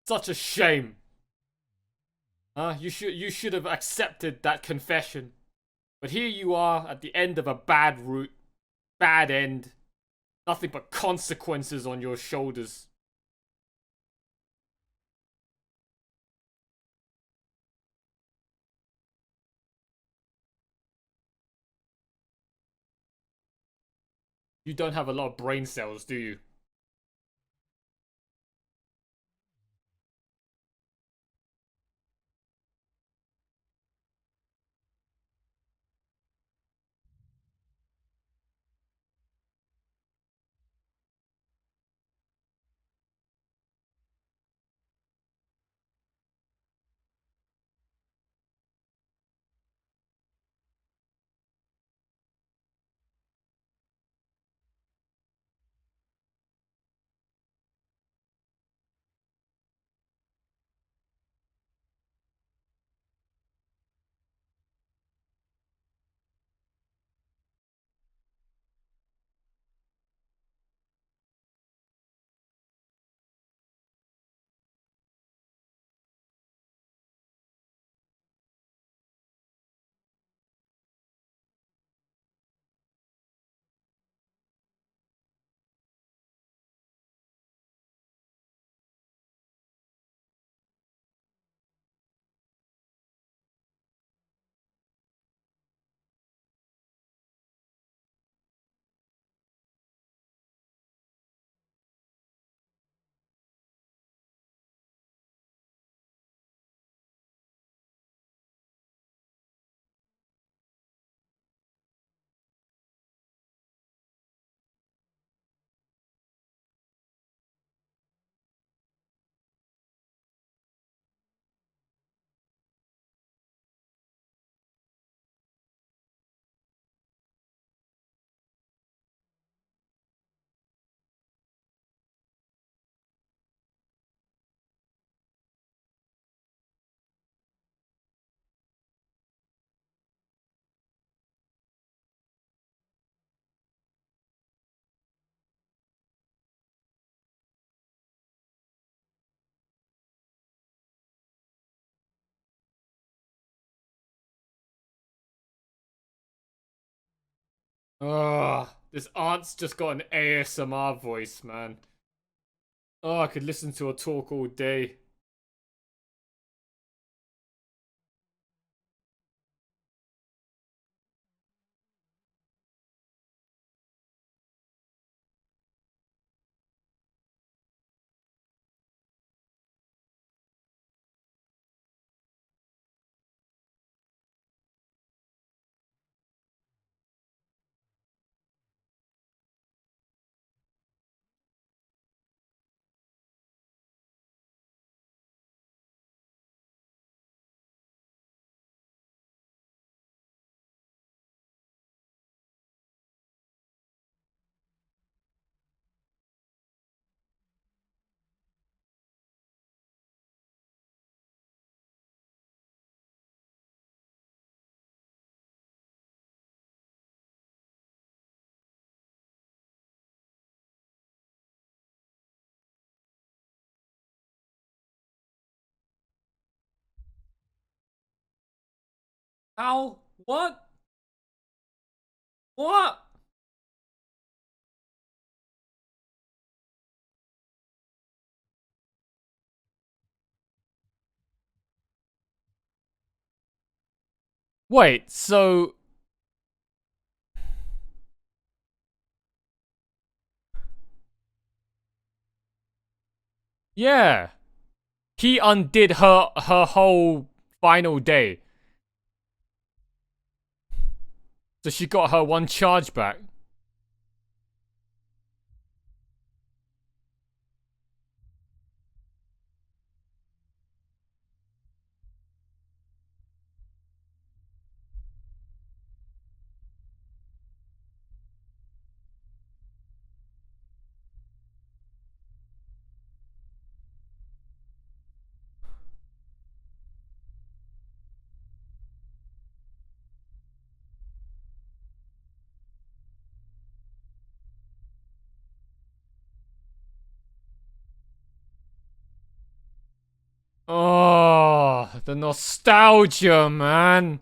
Speaker 1: Such a shame. You should have accepted that confession. But here you are at the end of a bad route, bad end, nothing but consequences on your shoulders. You don't have a lot of brain cells, do you? Ugh, this aunt's just got an ASMR voice, man. Oh, I could listen to her talk all day. How? What? What? Wait, so Yeah. He undid her whole final day. So she got her one charge back. Oh, the nostalgia, man.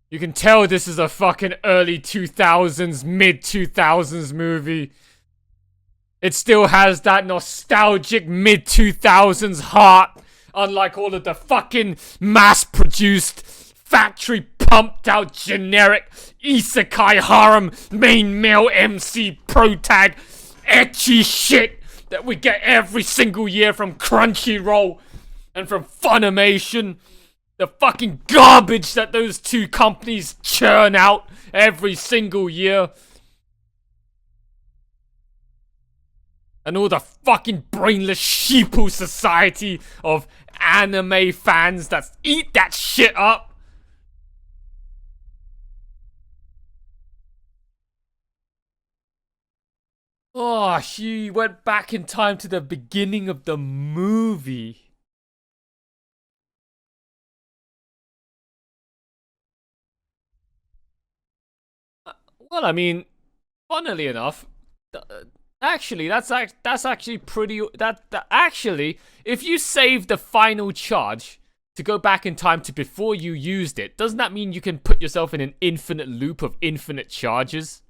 Speaker 1: You can tell this is a fucking early 2000s, mid 2000s movie. It still has that nostalgic mid 2000s heart, unlike all of the fucking mass produced, factory pumped out generic isekai harem main male MC pro tag etchy shit that we get every single year from Crunchyroll and from Funimation. The fucking garbage that those two companies churn out every single year. And all the fucking brainless sheeple society of anime fans that eat that shit up. Oh, she went back in time to the beginning of the movie. Well, I mean, funnily enough, actually, that's actually pretty. That actually, if you save the final charge to go back in time to before you used it, doesn't that mean you can put yourself in an infinite loop of infinite charges?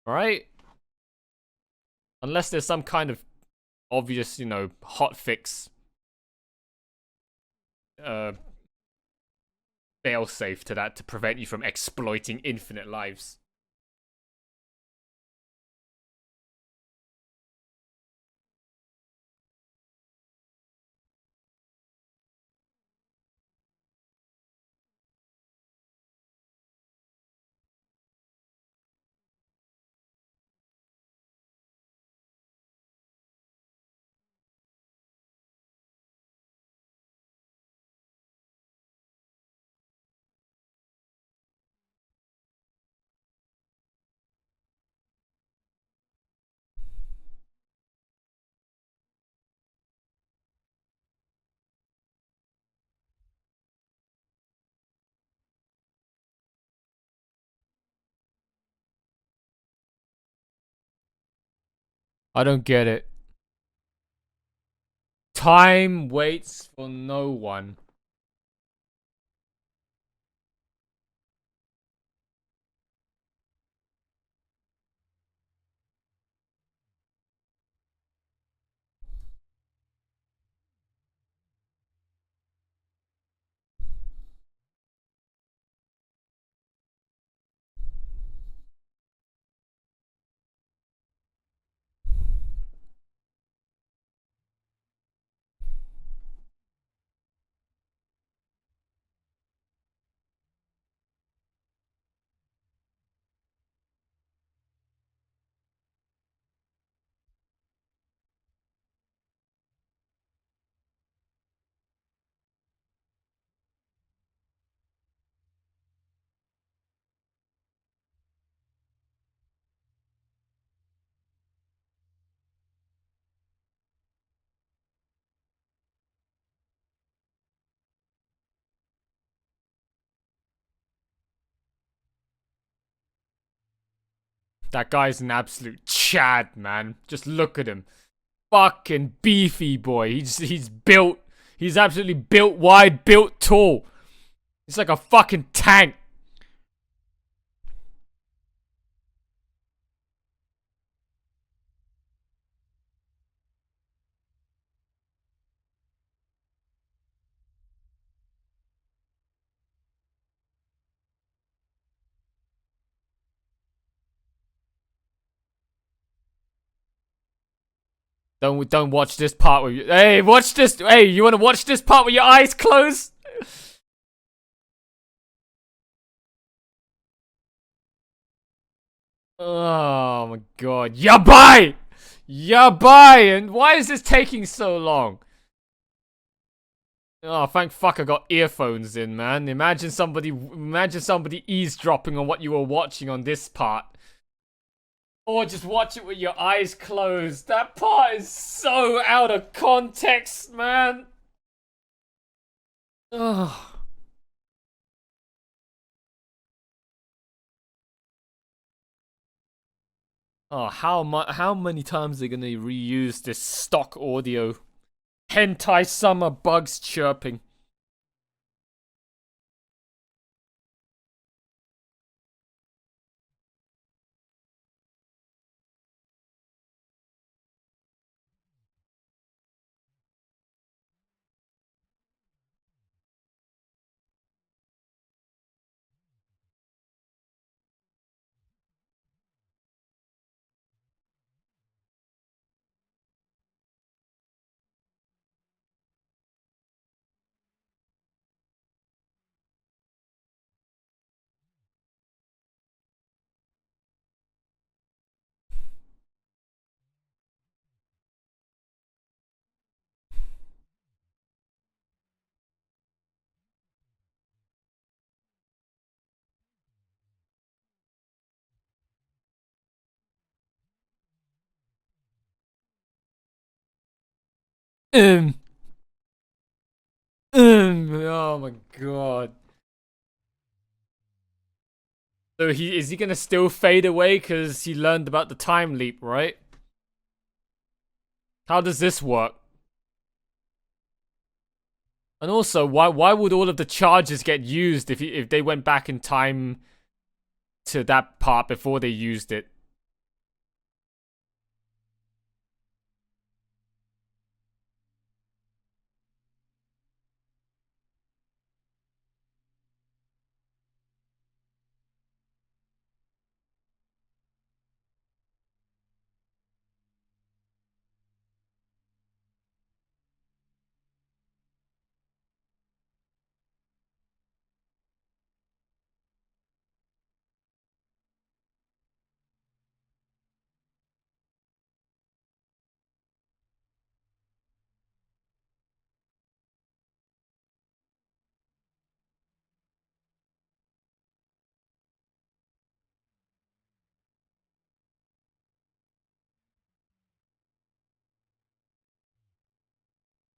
Speaker 1: Right? Unless there's some kind of obvious, hotfix uh failsafe to that to prevent you from exploiting infinite lives. I don't get it. Time waits for no one. That guy's an absolute Chad, man. Just look at him. Fucking beefy boy. He's built. He's absolutely built wide, built tall. He's like a fucking tank. Don't watch this part with you. Hey, watch this. Hey, you want to watch this part with your eyes closed? Oh my god. Yabai! Yabai! And why is this taking so long? Oh, thank fuck I got earphones in, man. Imagine somebody eavesdropping on what you were watching on this part. Or just watch it with your eyes closed. That part is so out of context, man. Ugh. Oh, how many times are they gonna reuse this stock audio? Hentai summer bugs chirping. Um, oh my god. So is he gonna still fade away because he learned about the time leap, right? How does this work? And also, why would all of the charges get used if they went back in time to that part before they used it?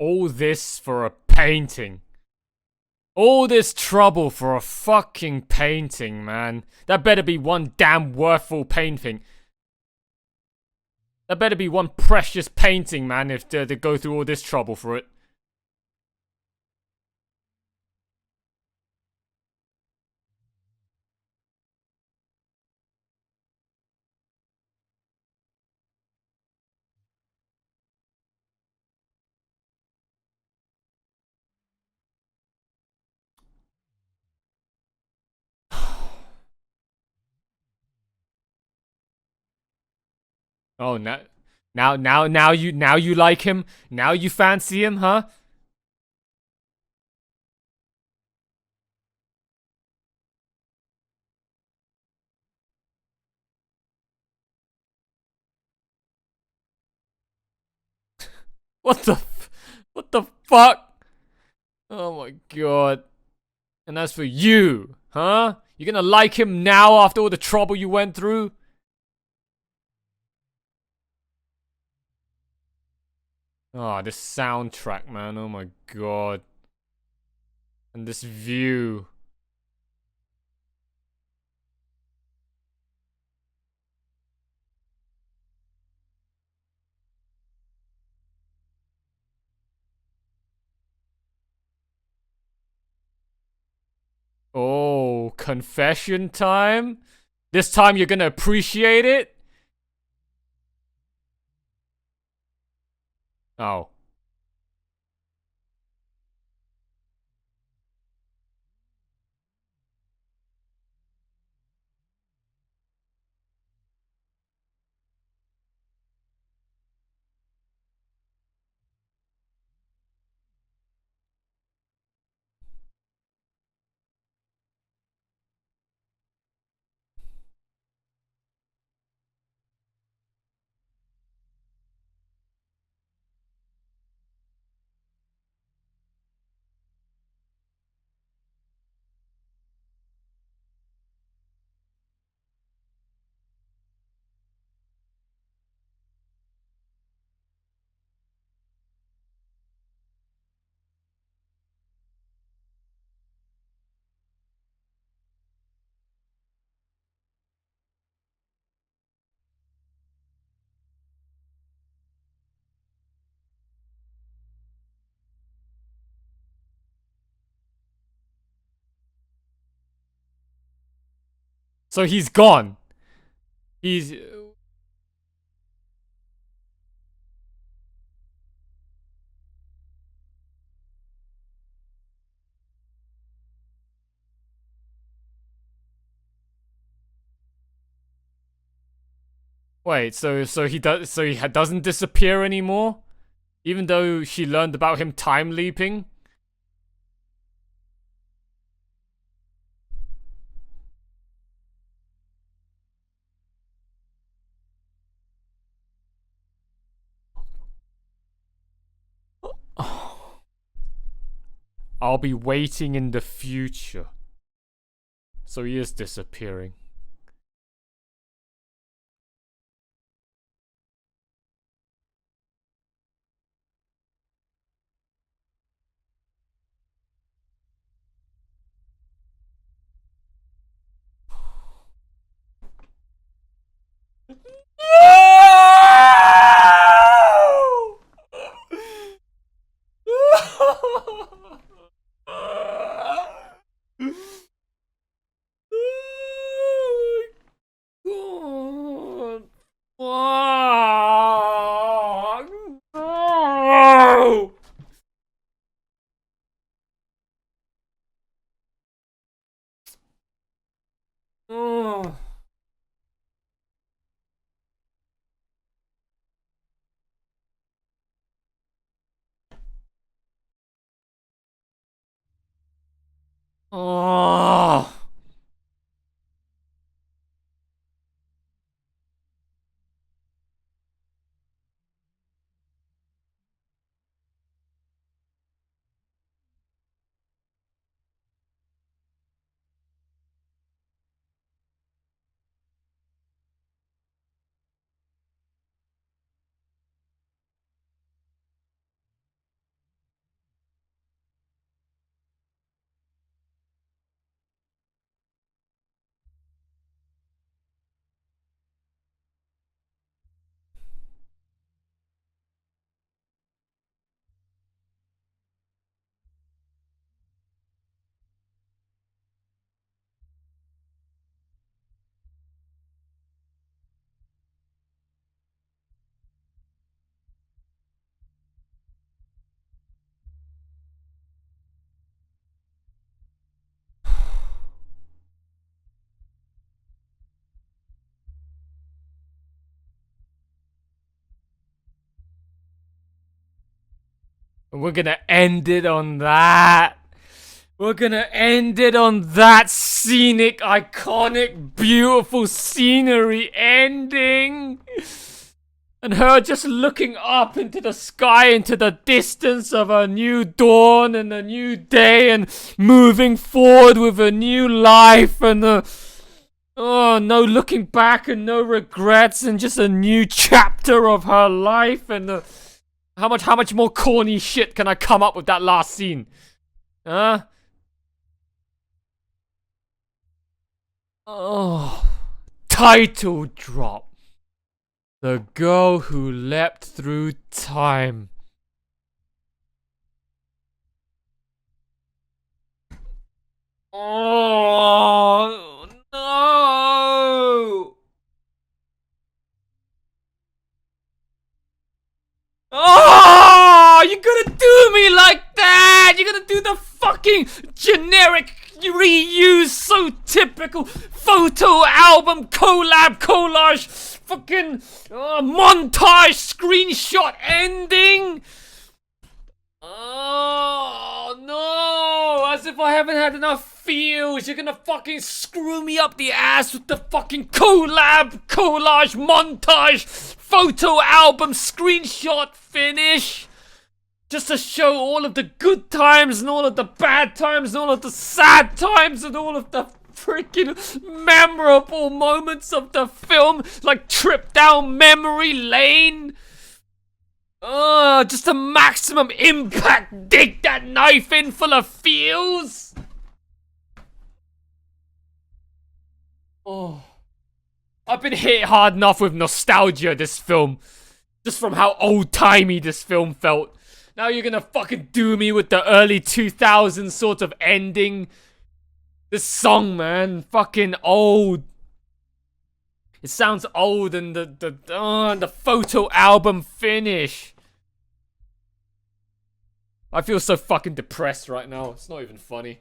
Speaker 1: All this for a painting. All this trouble for a fucking painting, man. That better be one damn worthful painting. That better be one precious painting, man, if they go through all this trouble for it. Oh, now you like him? Now you fancy him, huh? What the, what the fuck? Oh my god. And as for you, huh? You gonna like him now after all the trouble you went through? Oh, this soundtrack, man. Oh my god. And this view. Oh, confession time? This time you're gonna appreciate it? Oh. So he's gone. He's... Wait, so he doesn't disappear anymore? Even though she learned about him time leaping? I'll be waiting in the future. So he is disappearing. Oh. We're gonna end it on that. We're gonna end it on that scenic, iconic, beautiful scenery ending. And her just looking up into the sky, into the distance of a new dawn and a new day, and moving forward with a new life, and no looking back and no regrets, and just a new chapter of her life. And how much more corny shit can I come up with that last scene? Huh? Oh, title drop. The girl who leapt through time. Oh, no. Oh, you're gonna do me like that. You're gonna do the fucking generic reuse, so typical photo album collage fucking montage screenshot ending. Oh no, as if I haven't had enough feels. You're gonna fucking screw me up the ass with the fucking collage montage photo album screenshot finish. Just to show all of the good times and all of the bad times and all of the sad times and all of the freaking memorable moments of the film, like trip down memory lane. Just a maximum impact. Dig that knife in full of feels. Oh, I've been hit hard enough with nostalgia this film, just from how old-timey this film felt. Now you're gonna fucking do me with the early 2000s sort of ending. This song, man, fucking old. It sounds old and the photo album finish. I feel so fucking depressed right now. It's not even funny.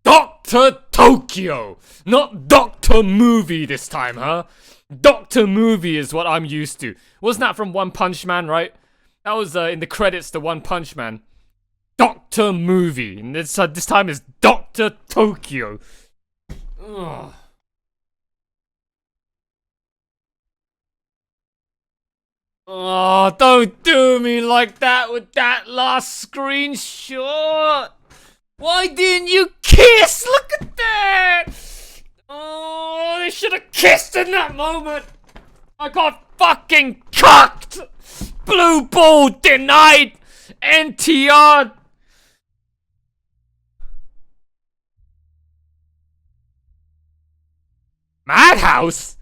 Speaker 1: Dr. Tokyo! Not Dr. Movie this time, huh? Dr. Movie is what I'm used to. Wasn't that from One Punch Man, right? That was in the credits to One Punch Man. Dr. Movie. And this time is Dr. Tokyo. Ugh. Oh, don't do me like that with that last screenshot. Why didn't you kiss? Look at that! Oh, they should have kissed in that moment. I got fucking cocked. Blue ball denied. NTR. Madhouse?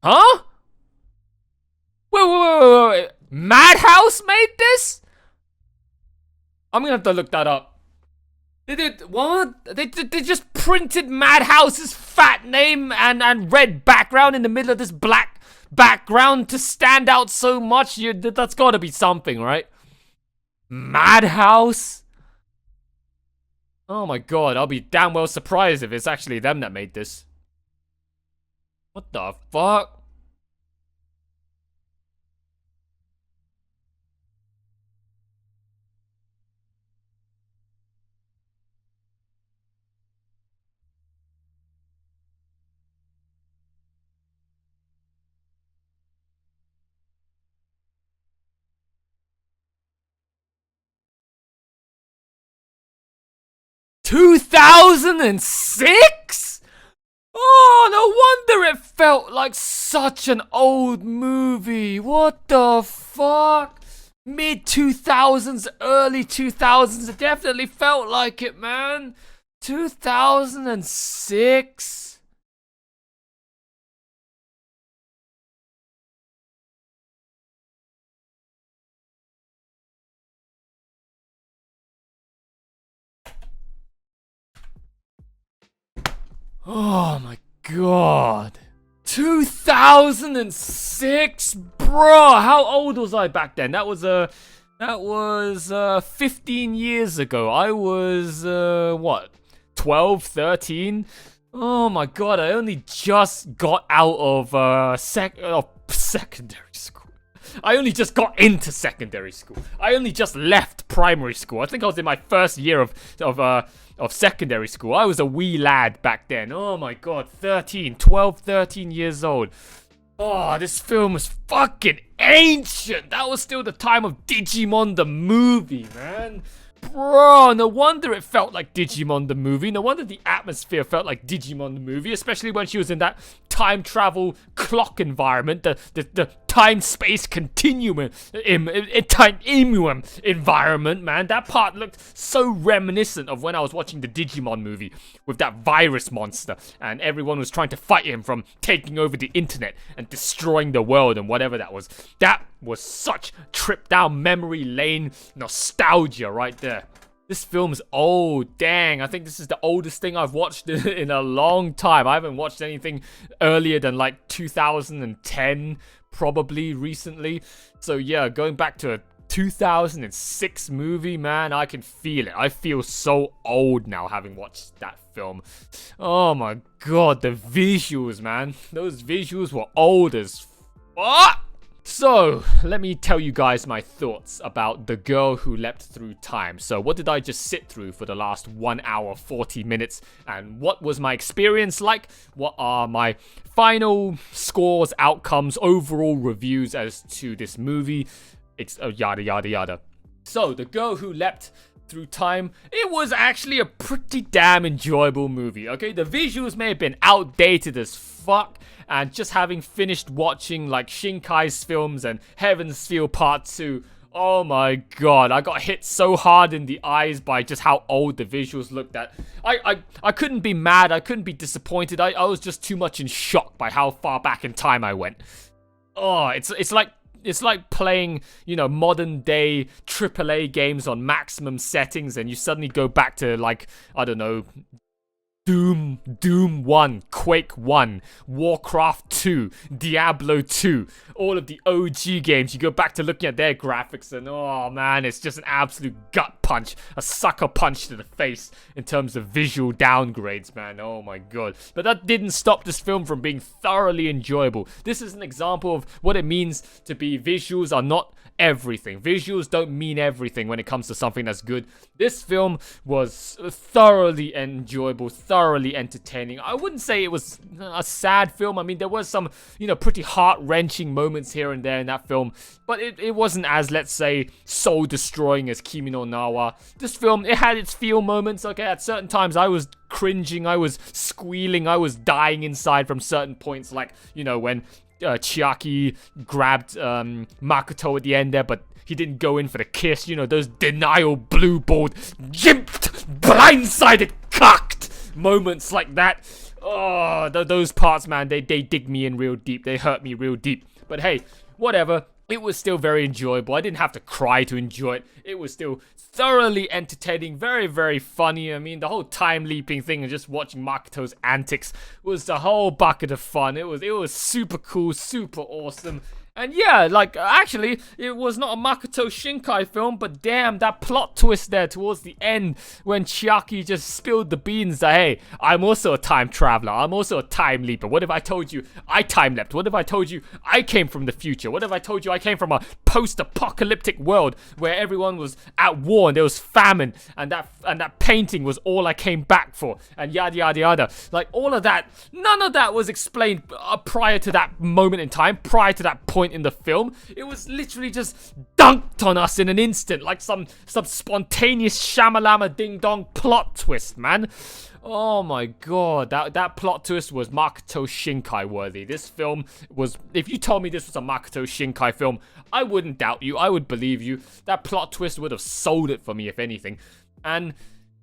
Speaker 1: Huh? Wait. Madhouse made this? I'm gonna have to look that up. They did what? They just printed Madhouse's fat name and red background in the middle of this black background to stand out so much. That's gotta be something, right? Madhouse? Oh my god, I'll be damn well surprised if it's actually them that made this. What the fuck? $2006? Oh, no wonder it felt like such an old movie. What the fuck? Mid 2000s, early 2000s. It definitely felt like it, man. 2006. Oh my god. 2006? Bro, how old was I back then? That was 15 years ago. I was what? 12, 13? Oh my god, I only just got out of secondary school. I only just got into secondary school. I only just left primary school. I think I was in my first year of secondary school. I was a wee lad back then. Oh my god, 12, 13 years old. Oh, this film was fucking ancient. That was still the time of Digimon the movie, man. Bro, no wonder it felt like Digimon the movie. No wonder the atmosphere felt like Digimon the movie, especially when she was in that time travel clock environment, the time-space continuum, time-imuum environment, man. That part looked so reminiscent of when I was watching the Digimon movie with that virus monster, and everyone was trying to fight him from taking over the internet and destroying the world and whatever that was. That was such trip down memory lane nostalgia right there. This film's old. Dang, I think this is the oldest thing I've watched in a long time. I haven't watched anything earlier than like 2010, probably recently. So yeah, going back to a 2006 movie, man, I can feel it. I feel so old now having watched that film. Oh my god, the visuals, man. Those visuals were old as fuck. So, let me tell you guys my thoughts about The Girl Who Leapt Through Time. So, what did I just sit through for the last 1 hour, 40 minutes? And what was my experience like? What are my final scores, outcomes, overall reviews as to this movie? It's yada, yada, yada. So, The Girl Who Leapt Through Time, it was actually a pretty damn enjoyable movie, okay? The visuals may have been outdated as fuck, and just having finished watching like Shinkai's films and Heaven's Feel Part 2, oh my god, I got hit so hard in the eyes by just how old the visuals looked. That I couldn't be mad, I couldn't be disappointed, I was just too much in shock by how far back in time I went. Oh, it's like playing, you know, modern day AAA games on maximum settings and you suddenly go back to, like, I don't know, Doom 1, Quake 1, Warcraft 2, Diablo 2, all of the OG games. You go back to looking at their graphics and, oh man, it's just an absolute gut punch, a sucker punch to the face in terms of visual downgrades, man. Oh my god. But that didn't stop this film from being thoroughly enjoyable. This is an example of what it means to be visuals are not everything. Visuals don't mean everything when it comes to something that's good. This film was thoroughly enjoyable, thoroughly entertaining. I wouldn't say it was a sad film. I mean, there was some, you know, pretty heart-wrenching moments here and there in that film, but it wasn't as, let's say, soul-destroying as Kimi no Na wa. This film, it had its feel moments, okay? At certain times, I was cringing, I was squealing, I was dying inside from certain points, like, you know, when Chiaki grabbed Makoto at the end there, but he didn't go in for the kiss. You know, those denial blue-balled, gimped, blindsided, cocked moments like that. Oh, those parts, man, they dig me in real deep. They hurt me real deep. But hey, whatever. It was still very enjoyable. I didn't have to cry to enjoy it. It was still thoroughly entertaining, very, very funny. I mean, the whole time leaping thing and just watching Makoto's antics was the whole bucket of fun. It was super cool, super awesome. And yeah, like, actually, it was not a Makoto Shinkai film, but damn, that plot twist there towards the end when Chiaki just spilled the beans that, hey, I'm also a time traveler, I'm also a time leaper. What if I told you I time leapt? What if I told you I came from the future? What if I told you I came from a post-apocalyptic world where everyone was at war and there was famine and that painting was all I came back for and yada yada yada. Like, all of that, none of that was explained prior to that moment in time, prior to that point in the film. It was literally just dunked on us in an instant, like some spontaneous shamalama ding dong plot twist, man. Oh my god, that plot twist was Makoto Shinkai worthy. This film was, if you told me this was a Makoto Shinkai film, I wouldn't doubt you, I would believe you. That plot twist would have sold it for me, if anything. And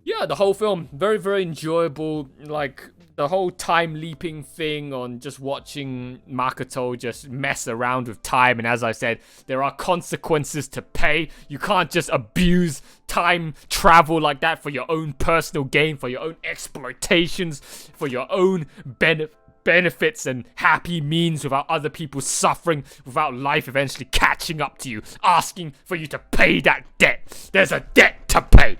Speaker 1: yeah, the whole film, very, very enjoyable. Like, the whole time leaping thing on just watching Makoto just mess around with time. And as I said, there are consequences to pay. You can't just abuse time travel like that for your own personal gain, for your own exploitations, for your own benefits and happy means without other people suffering, without life eventually catching up to you, asking for you to pay that debt. There's a debt to pay.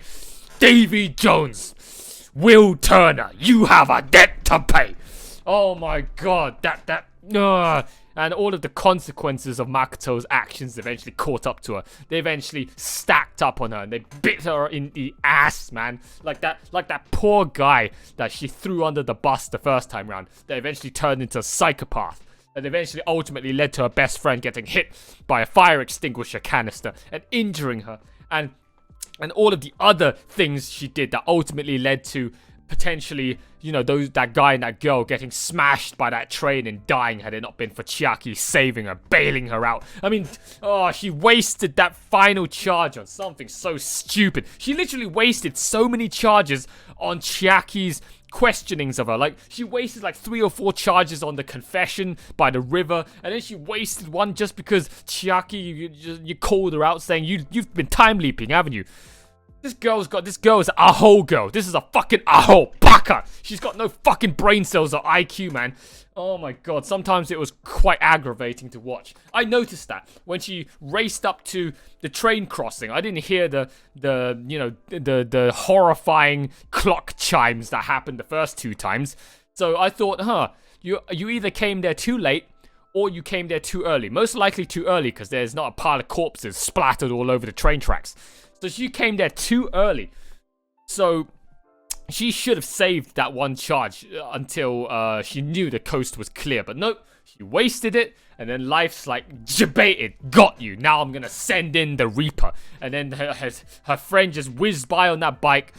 Speaker 1: Davy Jones, Will Turner, you have a debt to pay. Oh my god, and all of the consequences of Makoto's actions eventually caught up to her. They eventually stacked up on her and they bit her in the ass, man. Like that poor guy that she threw under the bus the first time round, that eventually turned into a psychopath. That eventually ultimately led to her best friend getting hit by a fire extinguisher canister and injuring her. And all of the other things she did that ultimately led to potentially, you know, that guy and that girl getting smashed by that train and dying had it not been for Chiaki saving her, bailing her out. I mean, she wasted that final charge on something so stupid. She literally wasted so many charges on Chiaki's questionings of her. Like, she wasted like 3 or 4 charges on the confession by the river, and then she wasted one just because Chiaki, you called her out saying you've been time leaping, haven't you? This girl is a whole girl. This is a fucking aho baka. She's got no fucking brain cells or IQ, man. Oh my god, sometimes it was quite aggravating to watch. I noticed that when she raced up to the train crossing. I didn't hear the horrifying clock chimes that happened the first 2 times. So I thought, you either came there too late or you came there too early. Most likely too early, because there's not a pile of corpses splattered all over the train tracks. So she came there too early. So she should have saved that one charge until she knew the coast was clear. But nope, she wasted it. And then life's like, debated, got you. Now I'm going to send in the Reaper. And then her friend just whizzed by on that bike.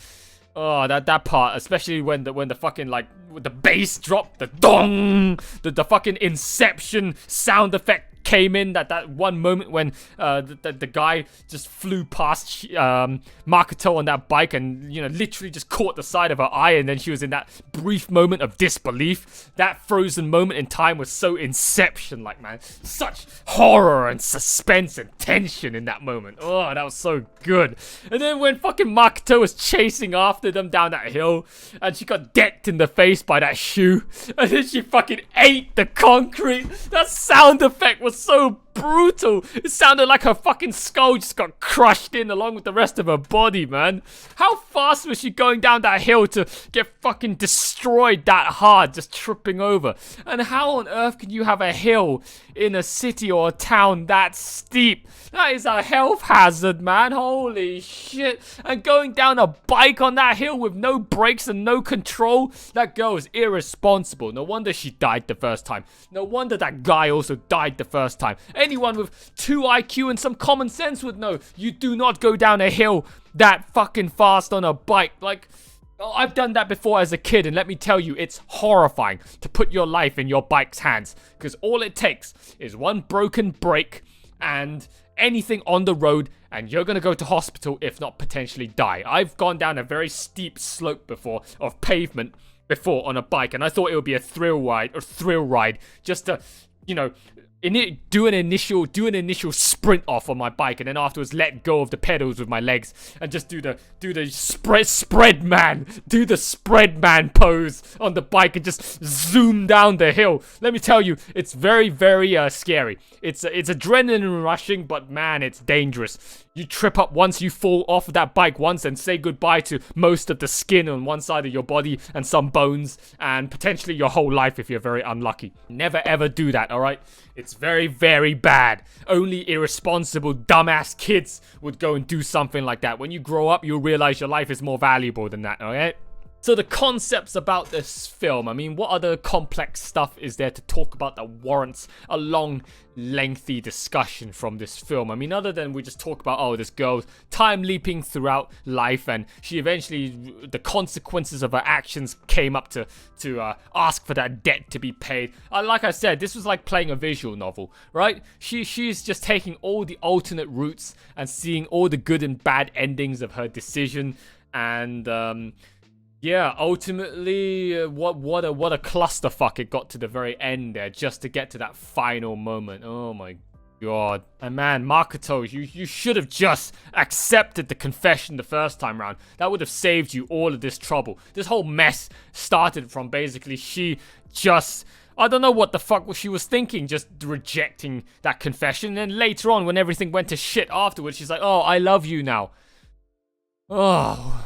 Speaker 1: Oh, that part, especially when the fucking, like, the bass dropped, the dong, the fucking Inception sound effect came in, that one moment when the guy just flew past Makoto on that bike and, you know, literally just caught the side of her eye, and then she was in that brief moment of disbelief. That frozen moment in time was so Inception-like, man. Such horror and suspense and tension in that moment. Oh, that was so good. And then when fucking Makoto was chasing after them down that hill, and she got decked in the face by that shoe, and then she fucking ate the concrete. That sound effect was so brutal. It sounded like her fucking skull just got crushed in along with the rest of her body, man. How fast was she going down that hill to get fucking destroyed that hard, just tripping over? And how on earth can you have a hill in a city or a town that steep? That is a health hazard, man. Holy shit. And going down a bike on that hill with no brakes and no control, that girl is irresponsible. No wonder she died the first time. No wonder that guy also died the first time. Anyone with 2 IQ and some common sense would know you do not go down a hill that fucking fast on a bike. Like, I've done that before as a kid, and let me tell you, it's horrifying to put your life in your bike's hands, because all it takes is one broken brake and anything on the road, and you're gonna go to hospital, if not potentially die. I've gone down a very steep slope before of pavement before on a bike, and I thought it would be a thrill ride just to, you know, do an initial sprint off on my bike, and then afterwards let go of the pedals with my legs and just do the spread man pose on the bike and just zoom down the hill. Let me tell you, it's very, very scary. It's adrenaline rushing, but man, it's dangerous. You trip up once, you fall off of that bike once, and say goodbye to most of the skin on one side of your body and some bones, and potentially your whole life if you're very unlucky. Never ever do that, alright? It's very, very bad. Only irresponsible, dumbass kids would go and do something like that. When you grow up, you'll realize your life is more valuable than that, alright? So the concepts about this film, I mean, what other complex stuff is there to talk about that warrants a long, lengthy discussion from this film? I mean, other than we just talk about, oh, this girl's time leaping throughout life, and she eventually, the consequences of her actions came up to ask for that debt to be paid. Like I said, this was like playing a visual novel, right? She's just taking all the alternate routes and seeing all the good and bad endings of her decision, and yeah, ultimately, what a clusterfuck it got to the very end there, just to get to that final moment. Oh my god. And man, Makoto, you should have just accepted the confession the first time round. That would have saved you all of this trouble. This whole mess started from basically she just, I don't know what the fuck she was thinking, just rejecting that confession. And then later on, when everything went to shit afterwards, she's like, oh, I love you now. Oh,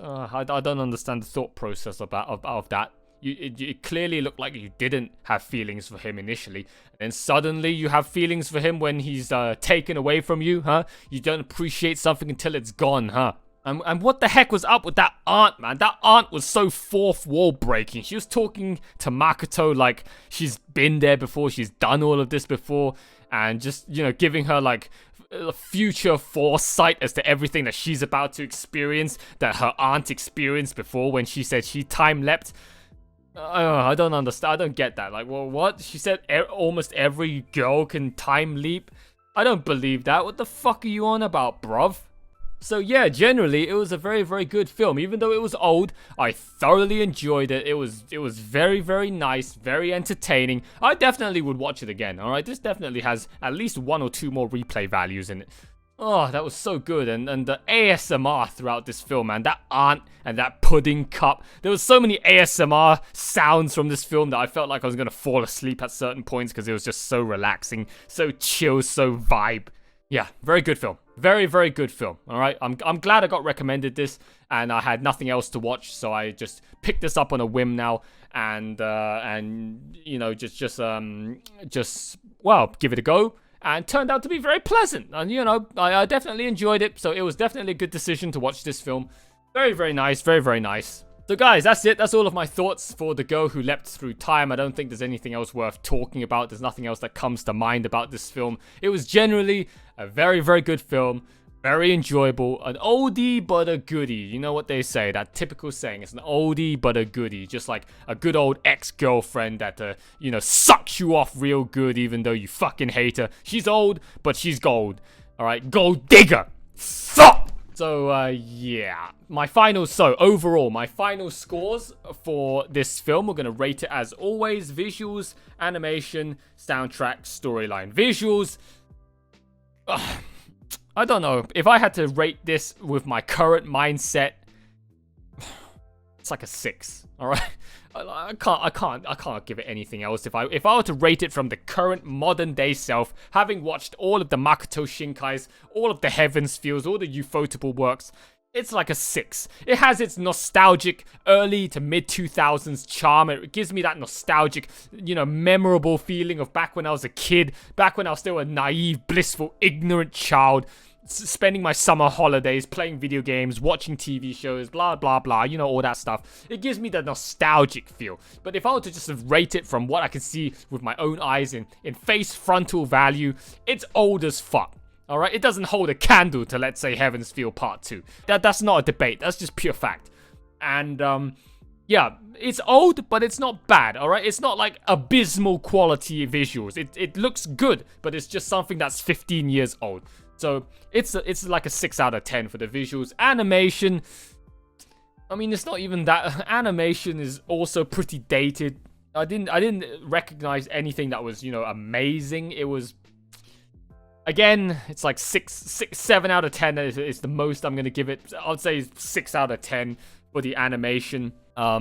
Speaker 1: I don't understand the thought process of that. It clearly looked like you didn't have feelings for him initially, and then suddenly you have feelings for him when he's taken away from you, huh? You don't appreciate something until it's gone, huh? And what the heck was up with that aunt, man? That aunt was so fourth wall breaking. She was talking to Makoto like she's been there before, she's done all of this before, and just, you know, giving her like future foresight as to everything that she's about to experience that her aunt experienced before when she said she time leapt. I don't understand. I don't get that. Like, well, what? She said almost every girl can time leap? I don't believe that. What the fuck are you on about, bruv? So yeah, generally, it was a very, very good film. Even though it was old, I thoroughly enjoyed it. It was very, very nice, very entertaining. I definitely would watch it again, alright? This definitely has at least 1 or 2 more replay values in it. Oh, that was so good. And the ASMR throughout this film, man. That aunt and that pudding cup. There was so many ASMR sounds from this film that I felt like I was going to fall asleep at certain points because it was just so relaxing, so chill, so vibe. Yeah, very good film. Very, very good film. All right, I'm glad I got recommended this, and I had nothing else to watch, so I just picked this up on a whim now, and you know, just well, give it a go, and turned out to be very pleasant, and you know, I definitely enjoyed it. So it was definitely a good decision to watch this film. Very, very nice. Very, very nice. So guys, that's it. That's all of my thoughts for The Girl Who Leapt Through Time. I don't think there's anything else worth talking about. There's nothing else that comes to mind about this film. It was generally a very, very good film. Very enjoyable. An oldie but a goodie. You know what they say, that typical saying. It's an oldie but a goodie. Just like a good old ex-girlfriend that, you know, sucks you off real good even though you fucking hate her. She's old, but she's gold. Alright, gold digger. Fuck! So, yeah. Overall, my final scores for this film, we're going to rate it as always. Visuals, animation, soundtrack, storyline. Visuals, I don't know. If I had to rate this with my current mindset, it's like a 6, alright? I can't give it anything else. If I were to rate it from the current modern day self, having watched all of the Makoto Shinkais, all of the Heavens Feels, all the Ufotable works, it's like a 6. It has its nostalgic early to mid 2000s charm. It gives me that nostalgic, you know, memorable feeling of back when I was a kid, back when I was still a naive, blissful, ignorant child, spending my summer holidays playing video games, watching TV shows, blah blah blah, you know, all that stuff. It gives me the nostalgic feel. But if I were to just rate it from what I can see with my own eyes in face frontal value, it's old as fuck. Alright, it doesn't hold a candle to, let's say, Heaven's Feel Part 2. That's not a debate, that's just pure fact. And yeah, it's old, but it's not bad, alright? It's not like abysmal quality visuals. It looks good, but it's just something that's 15 years old. So it's like a 6 out of 10 for the visuals. Animation, I mean, it's not even that. Animation is also pretty dated. I didn't recognize anything that was, you know, amazing. It was, again, it's like 7 out of 10 is the most I'm gonna give it. I'd say 6 out of 10 for the animation.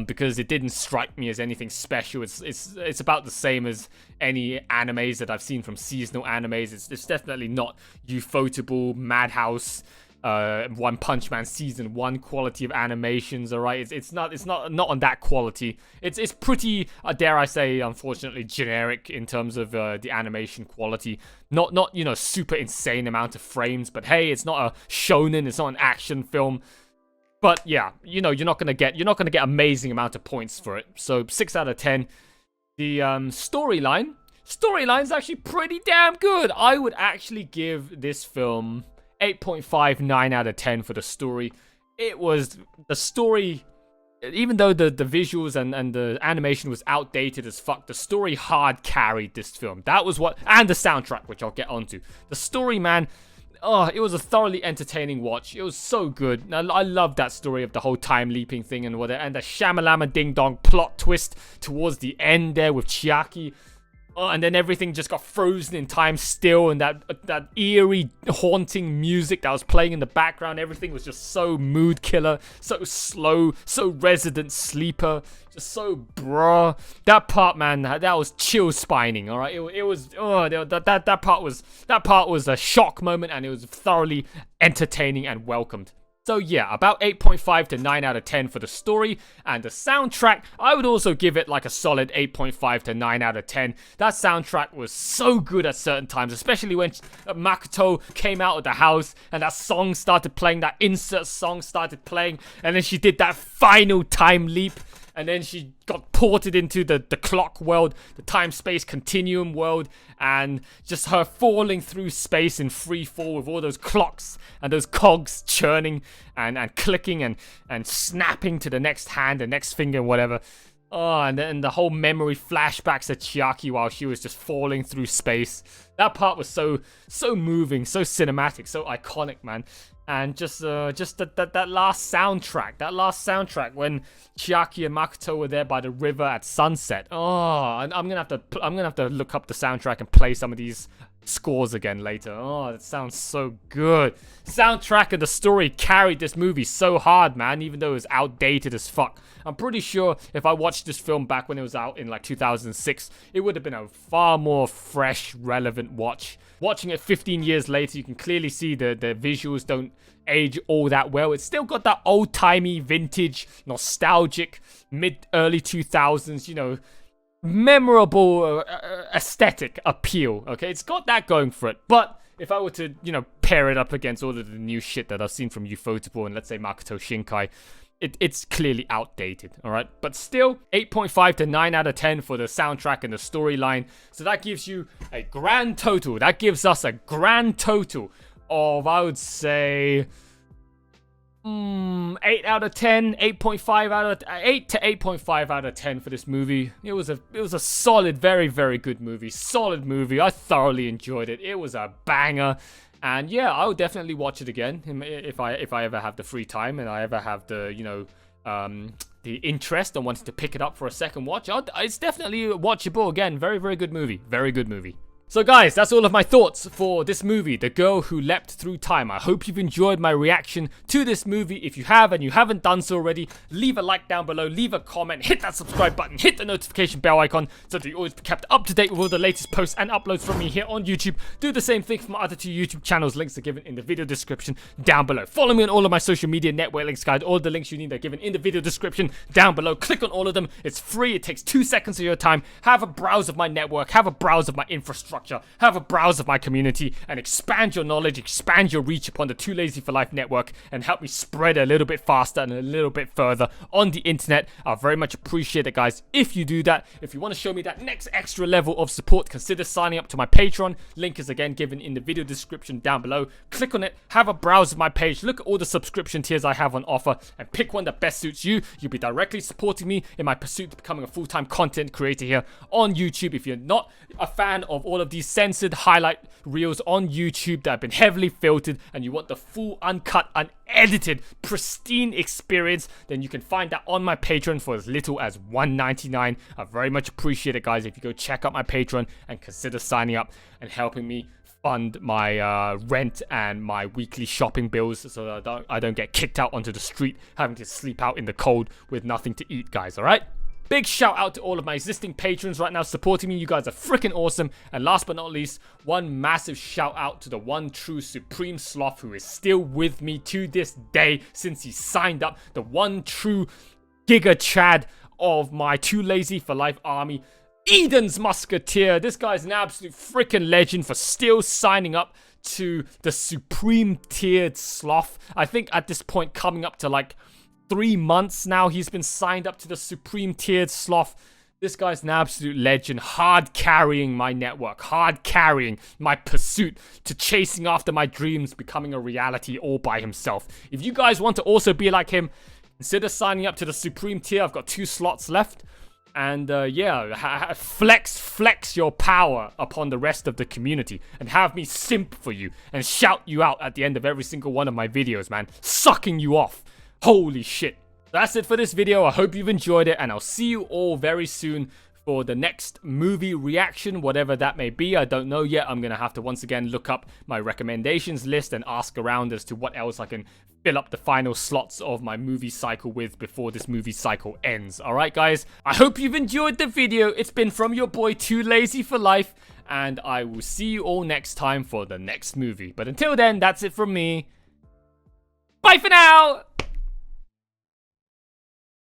Speaker 1: Because it didn't strike me as anything special. It's about the same as any animes that I've seen from seasonal animes. It's definitely not Ufotable, Madhouse, One Punch Man season 1 quality of animations. All right, it's not on that quality. It's pretty, dare I say, unfortunately generic in terms of the animation quality. Not you know, super insane amount of frames, but hey, it's not a shonen. It's not an action film. But yeah, you know, you're not gonna get amazing amount of points for it. So 6 out of 10. The storyline's actually pretty damn good. I would actually give this film 8.59 out of 10 for the story. It was the story, even though the visuals and the animation was outdated as fuck, the story hard carried this film. That was what, and the soundtrack, which I'll get onto. The story, man. Oh, it was a thoroughly entertaining watch. It was so good. I love that story of the whole time leaping thing and whatever, and the shamalama ding dong plot twist towards the end there with Chiaki. Oh, and then everything just got frozen in time still, and that eerie, haunting music that was playing in the background. Everything was just so mood killer, so slow, so resident sleeper, just so bruh. That part, man, that was chill spining. All right, it was. Oh, that part was a shock moment, and it was thoroughly entertaining and welcomed. So yeah, about 8.5 to 9 out of 10 for the story, and the soundtrack, I would also give it like a solid 8.5 to 9 out of 10. That soundtrack was so good at certain times, especially when Makoto came out of the house and that song started playing, that insert song started playing, and then she did that final time leap. And then she got ported into the clock world, the time-space continuum world, and just her falling through space in free fall with all those clocks and those cogs churning and clicking and snapping to the next hand, the next finger, whatever. Oh, and then the whole memory flashbacks of Chiaki while she was just falling through space. That part was so moving, so cinematic, so iconic, man. And just that last soundtrack when Chiaki and Makoto were there by the river at sunset. Oh, and I'm gonna have to look up the soundtrack and play some of these scores again later. Oh, that sounds so good. Soundtrack and the story carried this movie so hard, man, even though it was outdated as fuck. I'm pretty sure if I watched this film back when it was out in like 2006, it would have been a far more fresh, relevant watch. Watching it 15 years later, you can clearly see the visuals don't age all that well. It's still got that old-timey, vintage, nostalgic, mid-early 2000s, you know, memorable aesthetic appeal. Okay, it's got that going for it. But if I were to, you know, pair it up against all of the new shit that I've seen from Ufotable and let's say Makoto Shinkai, it's clearly outdated, all right? But still, 8.5 to 9 out of 10 for the soundtrack and the storyline. So that gives you a grand total. That gives us a grand total of, I would say, 8 out of 10, 8.5 out of 8 to 8.5 out of 10 for this movie. It was a solid, very, very good movie. Solid movie. I thoroughly enjoyed it. It was a banger. And yeah, I would definitely watch it again if I ever have the free time and I ever have the, you know, the interest and wanted to pick it up for a second watch. It's definitely watchable again. Very, very good movie. Very good movie. So guys, that's all of my thoughts for this movie, The Girl Who Leapt Through Time. I hope you've enjoyed my reaction to this movie. If you have and you haven't done so already, leave a like down below, leave a comment, hit that subscribe button, hit the notification bell icon so that you always be kept up to date with all the latest posts and uploads from me here on YouTube. Do the same thing for my other 2 YouTube channels. Links are given in the video description down below. Follow me on all of my social media network links, guys. All the links you need are given in the video description down below. Click on all of them. It's free. It takes 2 seconds of your time. Have a browse of my network. Have a browse of my infrastructure. Have a browse of my community and expand your knowledge, expand your reach upon the Too Lazy for Life network and help me spread a little bit faster and a little bit further on the internet. I very much appreciate it, guys, if you do that. If you want to show me that next extra level of support, consider signing up to my Patreon. Link is again given in the video description down below. Click on it, have a browse of my page, look at all the subscription tiers I have on offer and pick one that best suits you. You'll be directly supporting me in my pursuit to becoming a full-time content creator here on YouTube. If you're not a fan of all of these censored highlight reels on YouTube that have been heavily filtered and you want the full, uncut, unedited, pristine experience, then you can find that on my Patreon for as little as $1.99. I very much appreciate it, guys, if you go check out my Patreon and consider signing up and helping me fund my rent and my weekly shopping bills so that I don't get kicked out onto the street having to sleep out in the cold with nothing to eat, guys, all right? Big shout out to all of my existing patrons right now supporting me. You guys are freaking awesome. And last but not least, one massive shout out to the one true Supreme Sloth who is still with me to this day since he signed up. The one true Giga Chad of my Too Lazy for Life army. Eden's Musketeer. This guy's an absolute freaking legend for still signing up to the Supreme Tiered Sloth. I think at this point coming up to like 3 months now he's been signed up to the Supreme Tiered Sloth. This guy's an absolute legend, hard carrying my network, hard carrying my pursuit to chasing after my dreams, becoming a reality all by himself. If you guys want to also be like him, consider signing up to the Supreme Tier. I've got 2 slots left. And yeah, flex your power upon the rest of the community and have me simp for you and shout you out at the end of every single one of my videos, man. Sucking you off. Holy shit. That's it for this video. I hope you've enjoyed it and I'll see you all very soon for the next movie reaction, whatever that may be. I don't know yet. I'm going to have to once again look up my recommendations list and ask around as to what else I can fill up the final slots of my movie cycle with before this movie cycle ends. Alright guys, I hope you've enjoyed the video. It's been from your boy Too Lazy for Life and I will see you all next time for the next movie. But until then, that's it from me. Bye for now!